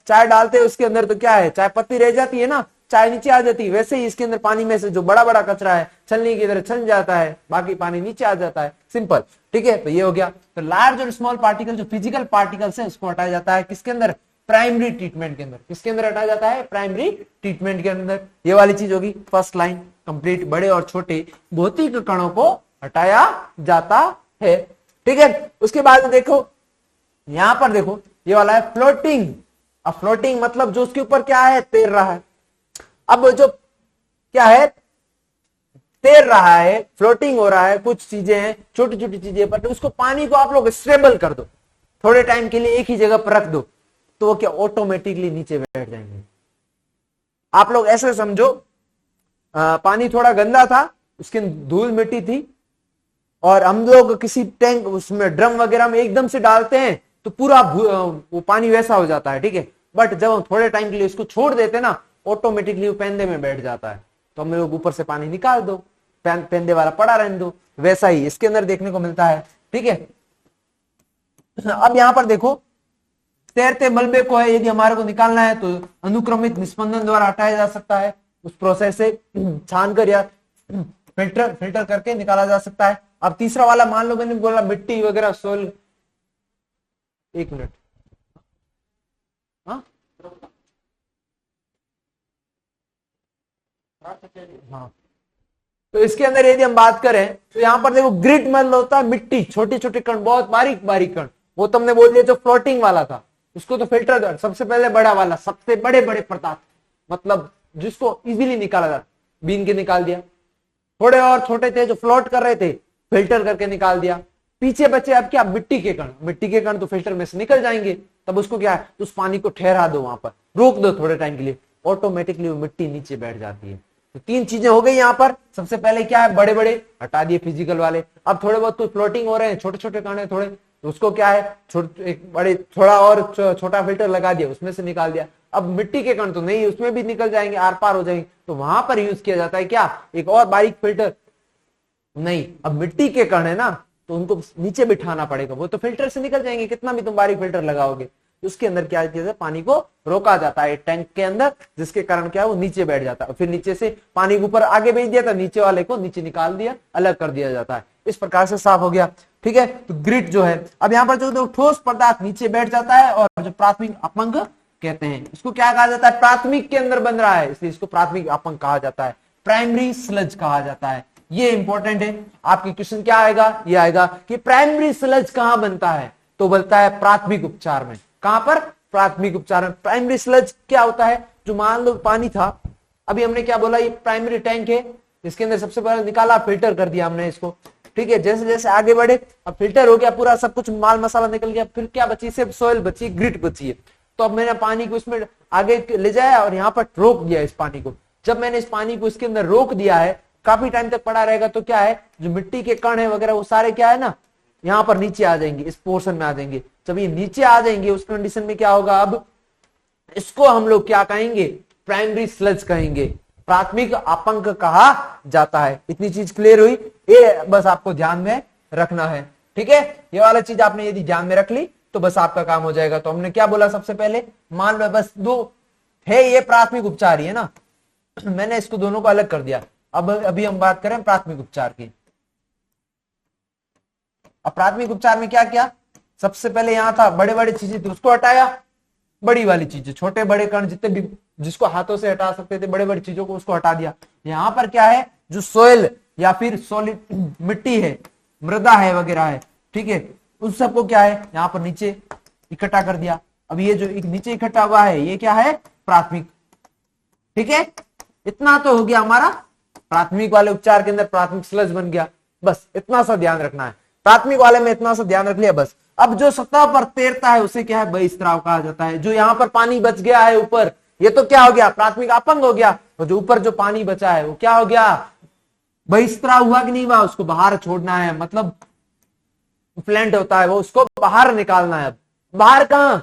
चाय डालते हैं उसके अंदर, तो क्या है, चाय पत्ती रह जाती है ना, चाय नीचे आ जाती है। वैसे ही इसके अंदर पानी में से जो बड़ा बड़ा कचरा है छलनी की तरह छन जाता है, बाकी पानी नीचे आ जाता है, सिंपल, ठीक है। तो ये हो गया। तो लार्ज और स्मॉल पार्टिकल जो फिजिकल पार्टिकल्स है उसको हटाया जाता है किसके अंदर, प्राइमरी ट्रीटमेंट के अंदर। किसके अंदर हटाया जाता है, प्राइमरी ट्रीटमेंट के अंदर। ये वाली चीज होगी फर्स्ट लाइन कंप्लीट, बड़े और छोटे भौतिक कणों को हटाया जाता है, ठीक है। उसके बाद देखो यहां पर देखो ये वाला है फ्लोटिंग। अब फ्लोटिंग मतलब जो उसके ऊपर क्या है, तैर रहा है। अब जो क्या है, तैर रहा है, फ्लोटिंग हो रहा है, कुछ चीजें हैं, छोटी छोटी चीजें, पर उसको पानी को आप लोग स्टेबल कर दो, थोड़े टाइम के लिए एक ही जगह पर रख दो, तो वो क्या ऑटोमेटिकली नीचे बैठ जाएंगे। आप लोग ऐसे समझो, पानी थोड़ा गंदा था, उसके धूल मिट्टी थी, और हम लोग किसी टैंक उसमें ड्रम वगैरह में एकदम से डालते हैं तो पूरा वो पानी वैसा हो जाता है, ठीक है। बट जब हम थोड़े टाइम के लिए उसको छोड़ देते हैं ना, ऑटोमेटिकली वो पेंदे में बैठ जाता है। तो हम लोग ऊपर से पानी निकाल दो, पेंदे वाला पड़ा रहने दो, वैसा ही इसके अंदर देखने को मिलता है, ठीक है। अब यहां पर देखो, तैरते मलबे को है यदि हमारे को निकालना है तो अनुक्रमित निस्पंदन द्वारा हटाया जा सकता है, उस प्रोसेस से छान कर या फिल्टर करके निकाला जा सकता है। अब तीसरा वाला मान लो मैंने बोला मिट्टी वगैरह, सोल, एक मिनट, हाँ। तो इसके अंदर यदि हम बात करें तो यहां पर देखो ग्रिट मतलब होता है मिट्टी, छोटे छोटे कण, बहुत बारीक बारीक कण। वो तुमने बोल दिया जो फ्लोटिंग वाला था उसको तो फिल्टर कर, सबसे पहले बड़ा वाला, सबसे बड़े बड़े पदार्थ, मतलब जिसको इजीली निकाला जाता, बीन के निकाल दिया। थोड़े और छोटे थे जो फ्लोट कर रहे थे, फिल्टर करके निकाल दिया। पीछे बचे अब क्या, मिट्टी के कण। मिट्टी के कण तो फिल्टर में से निकल जाएंगे, तब उसको क्या है, उस पानी को ठहरा दो, वहां पर रोक दो थोड़े टाइम के लिए, ऑटोमेटिकली वो मिट्टी नीचे बैठ जाती है। तो तीन चीजें हो गई यहाँ पर। सबसे पहले क्या है, बड़े बड़े हटा दिए फिजिकल वाले। अब थोड़े बहुत तो फ्लोटिंग हो रहे हैं, छोटे छोटे कण है थोड़े, तो उसको क्या है, एक बड़े थोड़ा और छोटा फिल्टर लगा दिया, उसमें से निकाल दिया। अब मिट्टी के कण तो नहीं, उसमें भी निकल जाएंगे, आर पार हो जाएंगे, तो वहां पर यूज किया जाता है क्या, एक और बारीक फिल्टर। नहीं, अब मिट्टी के कण है ना, तो उनको नीचे बिठाना पड़ेगा, वो तो फिल्टर से निकल जाएंगे, कितना भी तुम बारीक फिल्टर लगाओगे। उसके अंदर क्या किया जाता है, पानी को रोका जाता है टैंक के अंदर, जिसके कारण क्या है, वो नीचे बैठ जाता है। फिर नीचे से पानी ऊपर आगे भेज दिया, तो नीचे वाले को नीचे निकाल दिया, अलग कर दिया जाता है। इस प्रकार से साफ हो गया, ठीक है। तो ग्रिट जो है, अब यहाँ पर जो ठोस पदार्थ नीचे बैठ जाता है, और जो प्राथमिक अपंग कहते हैं, इसको क्या कहा जाता है, प्राथमिक के अंदर बन रहा है, इसलिए इसको प्राथमिक अपंग कहा जाता है, प्राइमरी स्लज कहा जाता है। ये इंपॉर्टेंट है। आपके क्वेश्चन क्या आएगा, ये आएगा कि प्राइमरी स्लज कहां बनता है, तो बनता है प्राथमिक उपचार में। कहां पर, प्राथमिक उपचार में। प्राइमरी स्लज क्या होता है, जो मान लो पानी था, अभी हमने क्या बोला, ये प्राइमरी टैंक है, इसके अंदर सबसे पहले निकाला, फिल्टर कर दिया हमने इसको, ठीक है। जैसे जैसे आगे बढ़े, अब फिल्टर हो गया पूरा, सब कुछ माल मसाला निकल गया, फिर क्या बची, सिर्फ सोइल बची, ग्रिट बची है। तो अब मैंने पानी को इसमें आगे ले जाया और यहाँ पर रोक दिया इस पानी को। जब मैंने इस पानी को इसके अंदर रोक दिया है, काफी टाइम तक पड़ा रहेगा, तो क्या है, जो मिट्टी के कण है वगैरह वो सारे क्या है ना, यहाँ पर नीचे आ जाएंगे, इस पोर्शन में आ जाएंगे। जब ये नीचे आ जाएंगे, उस कंडीशन में क्या होगा, अब इसको हम लोग क्या कहेंगे, प्राइमरी स्लज कहेंगे, प्राथमिक अपंक कहा जाता है। इतनी चीज क्लियर हुई, ये बस आपको ध्यान में रखना है, ठीक है। ये वाला चीज आपने यदि ध्यान में रख ली तो बस आपका काम हो जाएगा। तो हमने क्या बोला, सबसे पहले मान लो बस दो है, ये प्राथमिक उपचार ही है ना, मैंने इसको दोनों को अलग कर दिया। अब अभी हम बात करें प्राथमिक उपचार की। अब प्राथमिक उपचार में क्या किया, सबसे पहले यहां था बड़े बड़े चीजें थी उसको हटाया, बड़ी वाली चीजें, छोटे बड़े कण जितने भी जिसको हाथों से हटा सकते थे, बड़े बड़ी चीजों को उसको हटा दिया। यहां पर क्या है, जो सोयल या फिर सॉलिड मिट्टी है, मृदा है वगैरह है, ठीक है, उन सबको क्या है यहां पर नीचे इकट्ठा कर दिया। अब ये जो नीचे इकट्ठा हुआ है, ये क्या है, प्राथमिक, ठीक है। इतना तो हो गया हमारा प्राथमिक वाले उपचार के अंदर, प्राथमिक स्लज बन गया। बस इतना सा ध्यान रखना है, प्राथमिक वाले में इतना सा ध्यान रख लिया बस। अब जो सतह पर तैरता है उसे क्या है, बहिस्त्राव कहा जाता है। जो यहाँ पर पानी बच गया है ऊपर, ये तो क्या हो गया, प्राथमिक अपंग हो गया। और जो ऊपर जो पानी बचा है वो क्या हो गया, बहिस्त्राव हुआ कि नहीं हुआ, उसको बाहर छोड़ना है, मतलब फ्लैंट होता है वो, उसको बाहर निकालना है। अब बाहर कहां,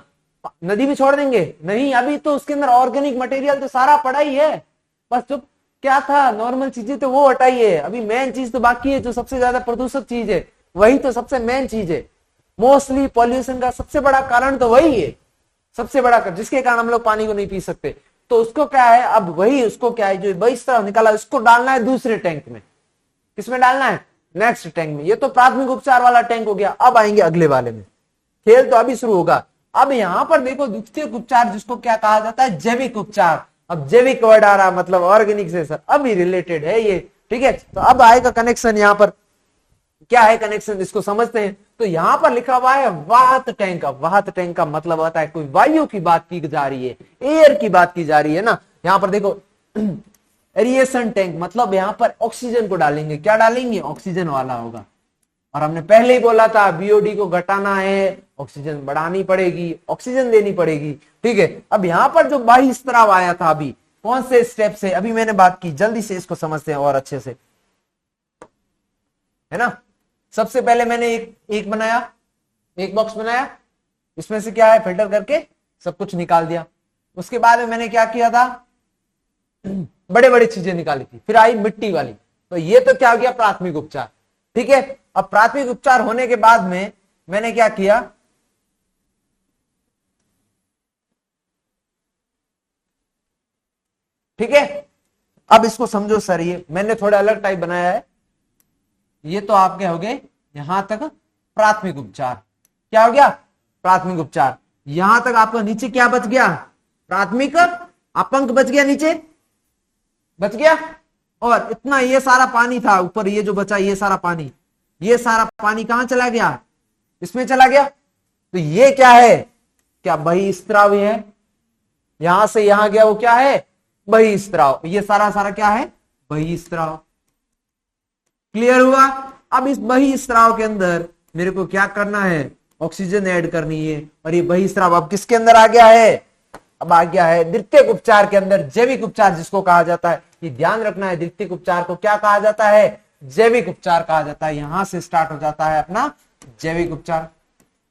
नदी में छोड़ देंगे, नहीं, अभी तो उसके अंदर ऑर्गेनिक मटेरियल तो सारा पड़ा ही है, बस जो क्या था नॉर्मल चीजें तो वो हटाइए, अभी मेन चीज तो बाकी है, जो सबसे ज्यादा प्रदूषक चीज है वही तो सबसे मेन चीज है। मोस्टली पॉल्यूशन का सबसे बड़ा कारण तो वही है, सबसे बड़ा जिसके कारण हम लोग पानी को नहीं पी सकते। तो उसको क्या है, अब वही उसको क्या है, जो बहिस्त्राव निकाला उसको डालना है दूसरे टैंक में। किसमें डालना है, नेक्स्ट टैंक में। ये तो प्राथमिक उपचार वाला टैंक हो गया। अब आएंगे अगले वाले में, खेल तो अभी शुरू होगा। अब यहां पर देखो द्वितीयक उपचार, जिसको क्या कहा जाता है, जैविक उपचार। अब जैविक वर्ड आ रहा, मतलब ऑर्गेनिक से सर अभी रिलेटेड है ये, ठीक है। तो अब आएगा कनेक्शन, यहां पर क्या है कनेक्शन, इसको समझते हैं। तो यहां पर लिखा हुआ है वाहत टैंक। वाहत टैंक का मतलब होता है कोई वायु की बात की जा रही है, एयर की बात की जा रही है ना। यहां पर देखो एरिएशन टैंक, मतलब यहां पर ऑक्सीजन को डालेंगे। क्या डालेंगे, ऑक्सीजन वाला होगा। और हमने पहले ही बोला था बीओडी को घटाना है, ऑक्सीजन बढ़ानी पड़ेगी, ऑक्सीजन देनी पड़ेगी, ठीक है। अब यहां पर जो बहिस्त्राव आया था, अभी कौन से स्टेप से अभी मैंने बात की, जल्दी से इसको समझते हैं और अच्छे से, है ना। सबसे पहले मैंने एक बनाया, एक बॉक्स बनाया, इसमें से क्या है, फिल्टर करके सब कुछ निकाल दिया। उसके बाद में मैंने क्या किया था, बड़े बड़े चीजें निकाली थी, फिर आई मिट्टी वाली। तो ये तो क्या हो गया, प्राथमिक उपचार, ठीक है। अब प्राथमिक उपचार होने के बाद में मैंने क्या किया, ठीक है। अब इसको समझो सर, ये मैंने थोड़ा अलग टाइप बनाया है। ये तो आपके हो गए यहां तक प्राथमिक उपचार। क्या हो गया, प्राथमिक उपचार। यहां तक आपका नीचे क्या बच गया, प्राथमिक अपंक बच गया, नीचे बच गया। और इतना ये सारा पानी था ऊपर, ये जो बचा ये सारा पानी, ये सारा पानी कहां चला गया, इसमें चला गया। तो ये क्या है, क्या बहिस्त्राव है, यहां से यहां गया, वो क्या है, बहिस्त्राव। ये सारा सारा क्या है, बहिस्त्राव। क्लियर हुआ। अब इस बहिस्त्राव के अंदर मेरे को क्या करना है, ऑक्सीजन ऐड करनी है। और ये बहिस्त्राव अब किसके अंदर आ गया है, अब आ गया है द्वितीयक उपचार के अंदर, जैविक उपचार जिसको कहा जाता है। ये ध्यान रखना है, द्वितीयक उपचार को क्या कहा जाता है, जैविक उपचार कहा जाता है। यहां से स्टार्ट हो जाता है अपना जैविक उपचार।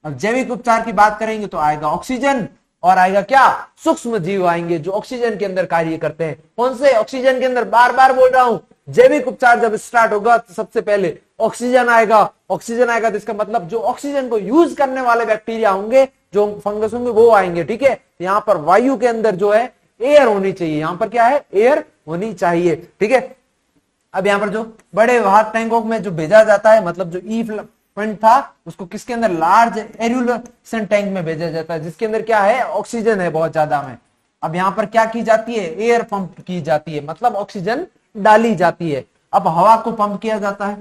अब जैविक उपचार की बात करेंगे तो आएगा ऑक्सीजन, और आएगा क्या, सूक्ष्म जीव आएंगे जो ऑक्सीजन के अंदर कार्य करते हैं। कौन से, ऑक्सीजन के अंदर। बार बार बोल रहा हूं, जैविक उपचार जब स्टार्ट होगा तो सबसे पहले ऑक्सीजन आएगा। ऑक्सीजन आएगा तो इसका मतलब जो ऑक्सीजन को यूज करने वाले बैक्टीरिया होंगे, जो फंगस होंगे, वो आएंगे, ठीक है। यहां पर वायु के अंदर जो है एयर होनी चाहिए, यहां पर क्या है, एयर होनी चाहिए, ठीक है। अब यहां पर जो बड़े वाहक टैंकों में जो भेजा जाता है, मतलब जो ई फंड था उसको किसके अंदर, लार्ज एरुलेशन टैंक में भेजा जाता है, जिसके अंदर क्या है, ऑक्सीजन है बहुत ज्यादा में। अब यहां पर क्या की जाती है, एयर पंप की जाती है, मतलब ऑक्सीजन डाली जाती है। अब हवा को पंप किया जाता है,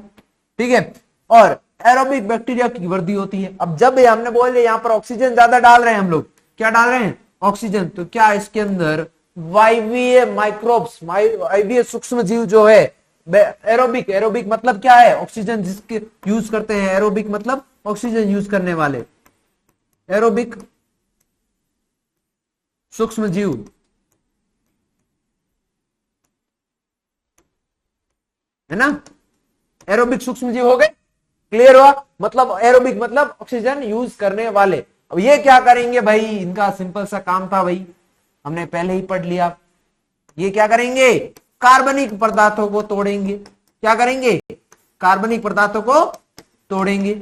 ठीक है, और एरोबिक बैक्टीरिया की वृद्धि होती है। अब जब हमने बोल दिया यहाँ पर ऑक्सीजन ज्यादा डाल रहे हैं हम लोग, क्या डाल रहे हैं, ऑक्सीजन, तो क्या इसके अंदर वायवीय माइक्रोब्स, वायवीय सूक्ष्म जीव जो है, एरोबिक, एरोबिक मतलब क्या है, ऑक्सीजन जिसके यूज करते हैं, एरोबिक मतलब ऑक्सीजन यूज करने वाले, एरोबिक सूक्ष्म जीव, है ना, एरोबिक सूक्ष्म जीव हो गए, क्लियर हुआ, मतलब एरोबिक मतलब ऑक्सीजन यूज करने वाले। अब ये क्या करेंगे भाई, इनका सिंपल सा काम था भाई, हमने पहले ही पढ़ लिया, ये क्या करेंगे, कार्बनिक पदार्थों को तोड़ेंगे, क्या करेंगे, कार्बनिक पदार्थों को तोड़ेंगे,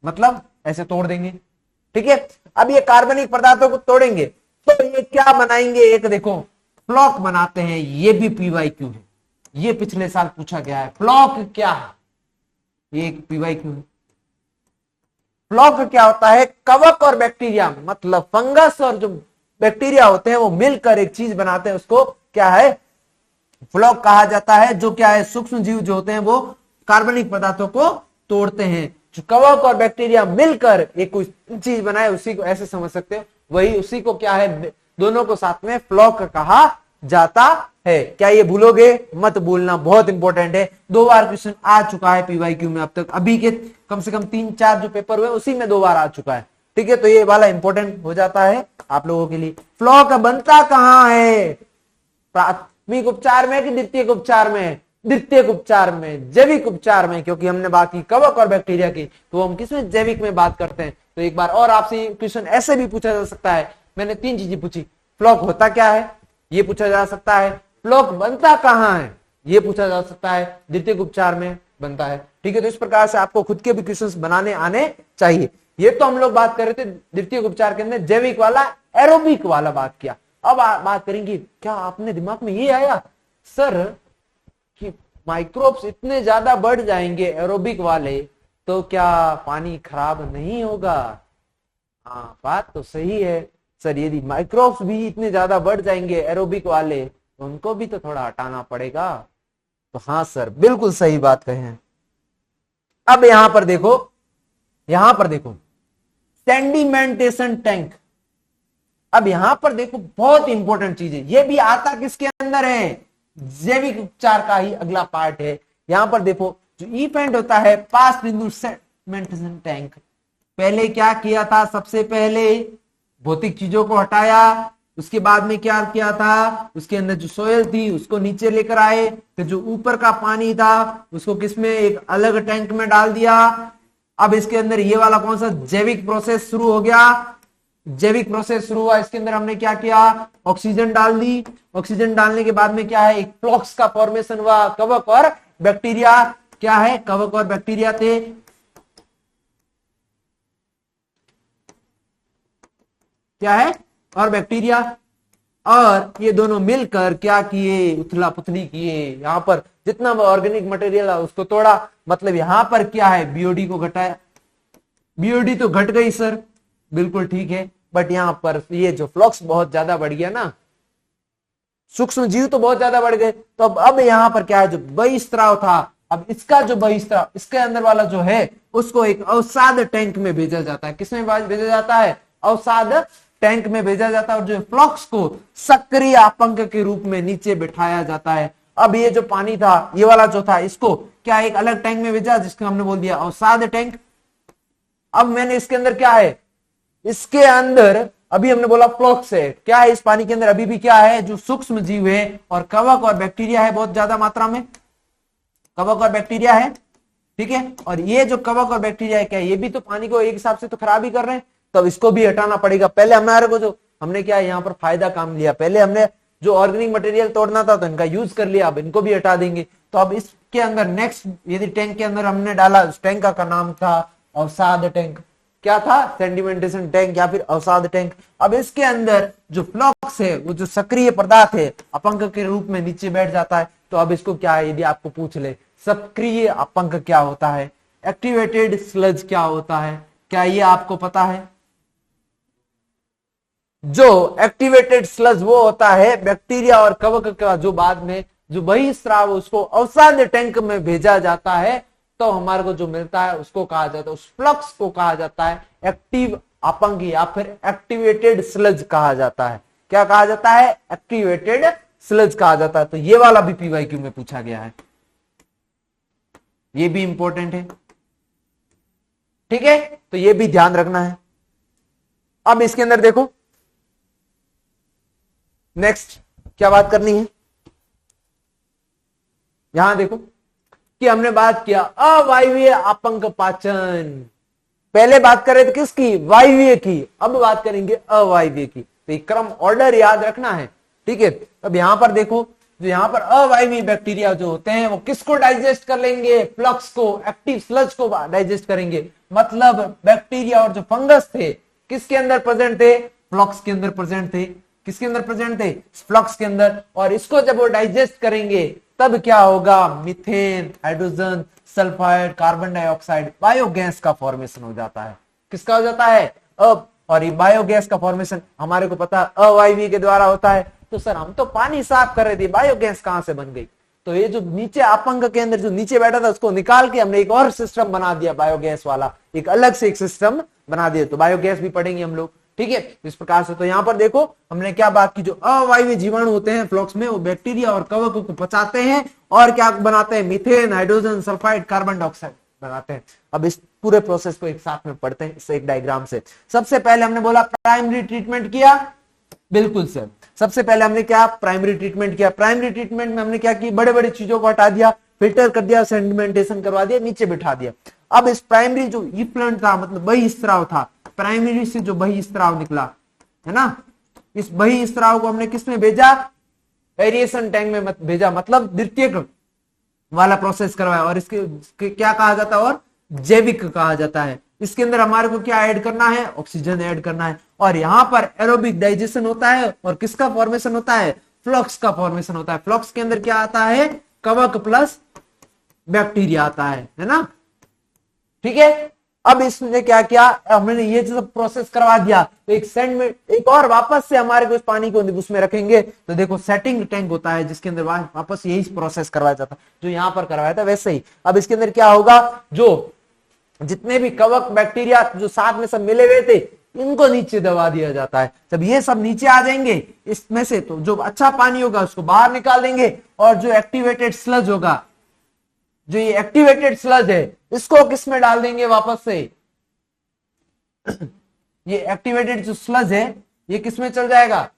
मतलब ऐसे तोड़ देंगे, ठीक है। अब ये कार्बनिक पदार्थों को तोड़ेंगे तो ये क्या बनाएंगे, एक देखो फ्लॉक बनाते हैं, ये भी PYQ है, ये पिछले साल पूछा गया है, फ्लॉक क्या है, ये PYQ है। फ्लॉक क्या होता है, कवक और बैक्टीरिया, मतलब फंगस और जो बैक्टीरिया होते हैं वो मिलकर एक चीज बनाते हैं, उसको क्या है, फ्लॉक कहा जाता है। जो क्या है, सूक्ष्म जीव जो होते हैं वो कार्बनिक पदार्थों को तोड़ते हैं। जो कवक और बैक्टीरिया मिलकर एक कोई चीज बनाए, उसी को ऐसे समझ सकते हो, वही उसी को क्या है, दोनों को साथ में फ्लॉक कहा जाता है। क्या ये भूलोगे, मत भूलना, बहुत इंपॉर्टेंट है। 2 बार क्वेश्चन आ चुका है PYQ में अब तक, अभी के कम से कम 3-4 जो पेपर हुए उसी में 2 बार आ चुका है, ठीक है, तो ये वाला इंपॉर्टेंट हो जाता है आप लोगों के लिए। फ्लॉक बनता कहां है, प्राथमिक उपचार में कि द्वितीयक उपचार में, द्वितीयक उपचार में, जैविक उपचार में, क्योंकि हमने बात की कवक और बैक्टीरिया की, तो हम किसमें, जैविक में बात करते हैं। तो एक बार और आपसे क्वेश्चन ऐसे भी पूछा जा सकता है, मैंने 3 चीजें पूछी, फ्लॉक होता क्या है, ये पूछा जा सकता है, फ्लॉक बनता कहां है, ये पूछा जा सकता है, द्वितीयक उपचार में बनता है, ठीक है। तो इस प्रकार से आपको खुद के भी क्वेश्चंस बनाने आने चाहिए। ये तो हम लोग बात कर रहे थे द्वितीयक उपचार के अंदर जैविक वाला, एरोबिक वाला बात किया। अब बात करेंगे, क्या आपने दिमाग में ये आया सर कि माइक्रोब्स इतने ज्यादा बढ़ जाएंगे एरोबिक वाले, तो क्या पानी खराब नहीं होगा। हाँ, बात तो सही है सर, यदि माइक्रोब्स भी इतने ज्यादा बढ़ जाएंगे एरोबिक वाले, तो उनको भी तो थोड़ा हटाना पड़ेगा। तो हाँ सर, बिल्कुल सही बात कहे हैं। अब यहां पर देखो, यहां पर देखो सेडिमेंटेशन टैंक। अब यहां पर देखो बहुत इंपॉर्टेंट चीज है, ये भी आता किसके अंदर है, जैविक उपचार का ही अगला पार्ट है। यहां पर देखो जो इवेंट होता है पास बिंदु सेडिमेंटेशन टैंक, पहले क्या किया था, सबसे पहले भौतिक चीजों को हटाया, उसके बाद में क्या किया था, उसके अंदर जो सोयल थी उसको नीचे लेकर आए, फिर जो ऊपर का पानी था उसको किसमें, एक अलग टैंक में डाल दिया। अब इसके अंदर ये वाला कौन सा, जैविक प्रोसेस शुरू हो गया, जैविक प्रोसेस शुरू हुआ, इसके अंदर हमने क्या किया, ऑक्सीजन डाल दी। ऑक्सीजन डालने के बाद में क्या है, एक फ्लॉक्स का फॉर्मेशन हुआ, कवक और बैक्टीरिया, क्या है, कवक और बैक्टीरिया थे, क्या है, और बैक्टीरिया, और ये दोनों मिलकर क्या किए, उथला पुथली किए, यहां पर जितना ऑर्गेनिक मटेरियल है उसको तोड़ा, मतलब यहां पर क्या है, बीओडी को घटाया। बीओडी तो घट गई सर, बिल्कुल ठीक है, बट यहां पर ये जो फ्लक्स बहुत ज्यादा बढ़ गया ना, सूक्ष्म जीव तो बहुत ज्यादा बढ़ गए, तो अब यहां पर क्या है, जो बहिस्त्राव था, अब इसका जो बहिस्त्राव, इसके अंदर वाला जो है उसको एक अवसाद टैंक में भेजा जाता है। किसमें भेजा जाता है, अवसाद टैंक में भेजा जाता है, और जो फ्लक्स को सक्रिय अपंक के रूप में नीचे बिठाया जाता है। अब ये जो पानी था, ये वाला जो था, इसको क्या एक अलग टैंक में भेजा, जिसको हमने बोल दिया अवसाद टैंक। अब मैंने इसके अंदर क्या है, इसके अंदर अभी हमने बोला फ्लक्स है, क्या है इस पानी के अंदर, अभी भी क्या है, जो सूक्ष्म जीव है और कवक और बैक्टीरिया है, बहुत ज्यादा मात्रा में कवक और बैक्टीरिया है, ठीक है। और ये जो कवक और बैक्टीरिया है, क्या ये भी तो पानी को एक हिसाब से तो खराब ही कर रहे हैं, तब इसको भी हटाना पड़ेगा। पहले हमारे को जो हमने क्या यहाँ पर फायदा काम लिया, पहले हमने जो ऑर्गेनिक मटेरियल तोड़ना था तो इनका यूज कर लिया, अब इनको भी हटा देंगे। तो अब इसके अंदर नेक्स्ट यदि टैंक के अंदर हमने डाला, उस टैंक का नाम था अवसाद टैंक। क्या था, सेडिमेंटेशन टैंक या फिर अवसाद टैंक। अब इसके अंदर जो फ्लक्स है, वो जो सक्रिय पदार्थ है, अपंक के रूप में नीचे बैठ जाता है। तो अब इसको क्या है, यदि आपको पूछ ले सक्रिय अपंक क्या होता है, एक्टिवेटेड स्लज क्या होता है, क्या ये आपको पता है। जो एक्टिवेटेड स्लज वो होता है बैक्टीरिया और कवक का जो बाद में जो बहिस्राव उसको अवसाद टैंक में भेजा जाता है, तो हमारे को जो मिलता है उसको कहा जाता है, उस फ्लक्स को कहा जाता है एक्टिव अपंग या फिर एक्टिवेटेड स्लज कहा जाता है। क्या कहा जाता है? एक्टिवेटेड स्लज कहा जाता है। तो ये वाला भी पीवाईक्यू में पूछा गया है, ये भी इंपॉर्टेंट है। ठीक है, तो ये भी ध्यान रखना है। अब इसके अंदर देखो नेक्स्ट क्या बात करनी है, यहां देखो कि हमने बात किया अवायवीय अपंग पाचन। पहले बात कर रहे थे किसकी? वायवीय की। अब बात करेंगे अवायवीय की। तो ये क्रम ऑर्डर याद रखना है। ठीक है, अब यहां पर देखो, जो यहां पर अवायवीय बैक्टीरिया जो होते हैं वो किसको डाइजेस्ट कर लेंगे? फ्लक्स को, एक्टिव स्लज को डाइजेस्ट करेंगे। मतलब बैक्टीरिया और जो फंगस थे किसके अंदर प्रेजेंट थे? फ्लक्स के अंदर प्रेजेंट थे। किसके अंदर प्रेजेंट थे? फ्लक्स के अंदर। और इसको जब वो डाइजेस्ट करेंगे तब क्या होगा? Methane, hydrogen sulphide, carbon dioxide, biogas का फॉर्मेशन हो जाता है। किसका हो जाता है? अब। और ये बायोगैस का फॉर्मेशन हमारे को पता है अवायवीय के द्वारा होता है। तो सर हम तो पानी साफ कर रहे थे, बायोगैस कहां से बन गई? तो ये जो नीचे अपंग के अंदर जो नीचे बैठा था उसको निकाल के हमने एक और सिस्टम बना दिया, बायोगैस वाला, एक अलग से एक सिस्टम बना दिया। तो बायोगैस भी पढ़ेंगे हम लोग। ठीक है, इस प्रकार से। तो यहां पर देखो हमने क्या बात की, जो अवायवीय जीवाणु होते हैं फ्लक्स में, वो बैक्टीरिया और कवक को पचाते हैं और क्या बनाते हैं? Methane, hydrogen sulphide, carbon dioxide बनाते हैं। अब इस पूरे प्रोसेस को एक साथ में पढ़ते हैं इस एक डायग्राम से। सबसे पहले हमने बोला प्राइमरी ट्रीटमेंट किया। बिल्कुल सर, सबसे पहले हमने क्या? प्राइमरी ट्रीटमेंट किया। प्राइमरी ट्रीटमेंट में हमने क्या की? बड़े बड़े चीजों को हटा दिया, फिल्टर कर दिया, सेडिमेंटेशन करवा दिया, नीचे बिठा दिया। अब इस प्राइमरी जो इफ्लुएंट था, मतलब बहिस्राव था, प्राइमरी से जो बहिस्राव निकला है ना, इस बहिस्राव को हमने किसमें भेजा? एरिएशन टैंक में भेजा, मतलब द्वितीयक वाला प्रोसेस करवाया। और इसके क्या कहा जाता है? और जैविक कहा जाता है। इसके अंदर हमारे को क्या ऐड करना है? ऑक्सीजन ऐड करना है। और यहां पर एरोबिक डाइजेशन होता है और किसका फॉर्मेशन होता है? फ्लक्स का फॉर्मेशन होता है। फ्लक्स के अंदर क्या आता है? कवक प्लस बैक्टीरिया आता है ना। ठीक है, अब इसने क्या किया? हमने ये सब प्रोसेस करवा दिया, तो एक सेंड में एक और वापस से हमारे को इस पानी को उसमें रखेंगे। तो देखो सेटिंग टैंक होता है जिसके अंदर वापस यही प्रोसेस करवाया जाता है जो यहां पर करवाया था वैसे ही। अब इसके अंदर क्या होगा? जो जितने भी कवक बैक्टीरिया जो साथ में सब मिले हुए थे इनको नीचे दबा दिया जाता है। जब ये सब नीचे आ जाएंगे इसमें से, तो जो अच्छा पानी होगा उसको बाहर निकाल देंगे और जो एक्टिवेटेड स्लज होगा, जो ये एक्टिवेटेड स्लज है, इसको किस में डाल देंगे वापस से? ये एक्टिवेटेड जो स्लज है ये किस में चल जाएगा?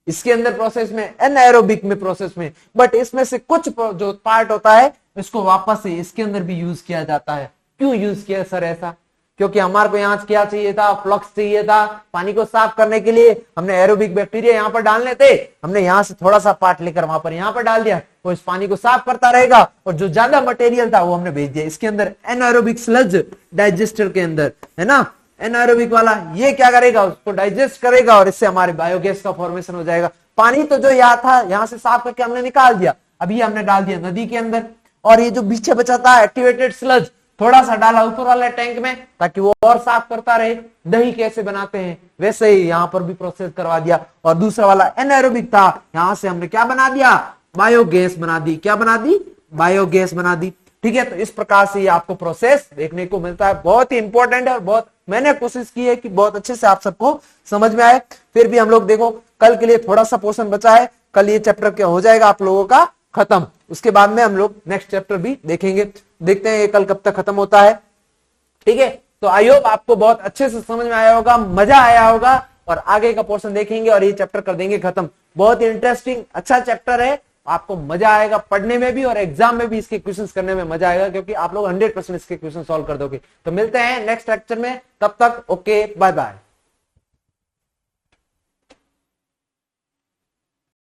इसके अंदर प्रोसेस में, एनाएरोबिक में प्रोसेस में। बट इसमें से कुछ जो पार्ट होता है इसको वापस से इसके अंदर भी यूज किया जाता है। क्यों यूज किया सर ऐसा? क्योंकि हमारे को यहाँ क्या चाहिए था? फ्लक्स चाहिए था पानी को साफ करने के लिए। हमने एरोबिक बैक्टीरिया यहाँ पर डालने थे, हमने यहाँ से थोड़ा सा पार्ट लेकर वहां पर यहाँ पर डाल दिया, वो इस पानी को साफ करता रहेगा। और जो ज्यादा मटेरियल था वो हमने भेज दिया इसके अंदर, एनाएरोबिक स्लज डाइजेस्टर के अंदर, है ना। एनाएरोबिक वाला ये क्या करेगा? उसको डाइजेस्ट करेगा और इससे हमारे बायोगैस का फॉर्मेशन हो जाएगा। पानी तो जो यहाँ था यहाँ से साफ करके हमने निकाल दिया, अभी हमने डाल दिया नदी के अंदर। और ये जो पीछे बचा था एक्टिवेटेड स्लज थोड़ा सा डाला ऊपर वाले टैंक में ताकि वो और साफ करता रहे। दही कैसे बनाते हैं वैसे ही यहाँ पर भी प्रोसेस करवा दिया। और दूसरा वाला एनाएरोबिक था, यहां से हमने क्या बना दिया? बायोगैस बना दी। क्या बना दी? बायोगैस बना दी। ठीक है, तो इस प्रकार से ये आपको प्रोसेस देखने को मिलता है। बहुत ही इंपॉर्टेंट है और बहुत मैंने कोशिश की है कि बहुत अच्छे से आप सबको समझ में आए। फिर भी हम लोग देखो कल के लिए थोड़ा सा पोर्शन बचा है, कल ये चैप्टर क्या हो जाएगा आप लोगों का खत्म। उसके बाद में हम लोग नेक्स्ट चैप्टर भी देखेंगे, देखते हैं ये कल कब तक खत्म होता है। ठीक है, तो आई होप आपको बहुत अच्छे से समझ में आया होगा, मजा आया होगा और आगे का पोर्शन देखेंगे और ये चैप्टर कर देंगे खत्म। बहुत ही इंटरेस्टिंग अच्छा चैप्टर है, आपको मजा आएगा पढ़ने में भी और एग्जाम में भी इसके क्वेश्चंस करने में मजा आएगा क्योंकि आप लोग 100% इसके क्वेश्चन सॉल्व कर दोगे। तो मिलते हैं नेक्स्ट लेक्चर में, तब तक ओके बाय बाय।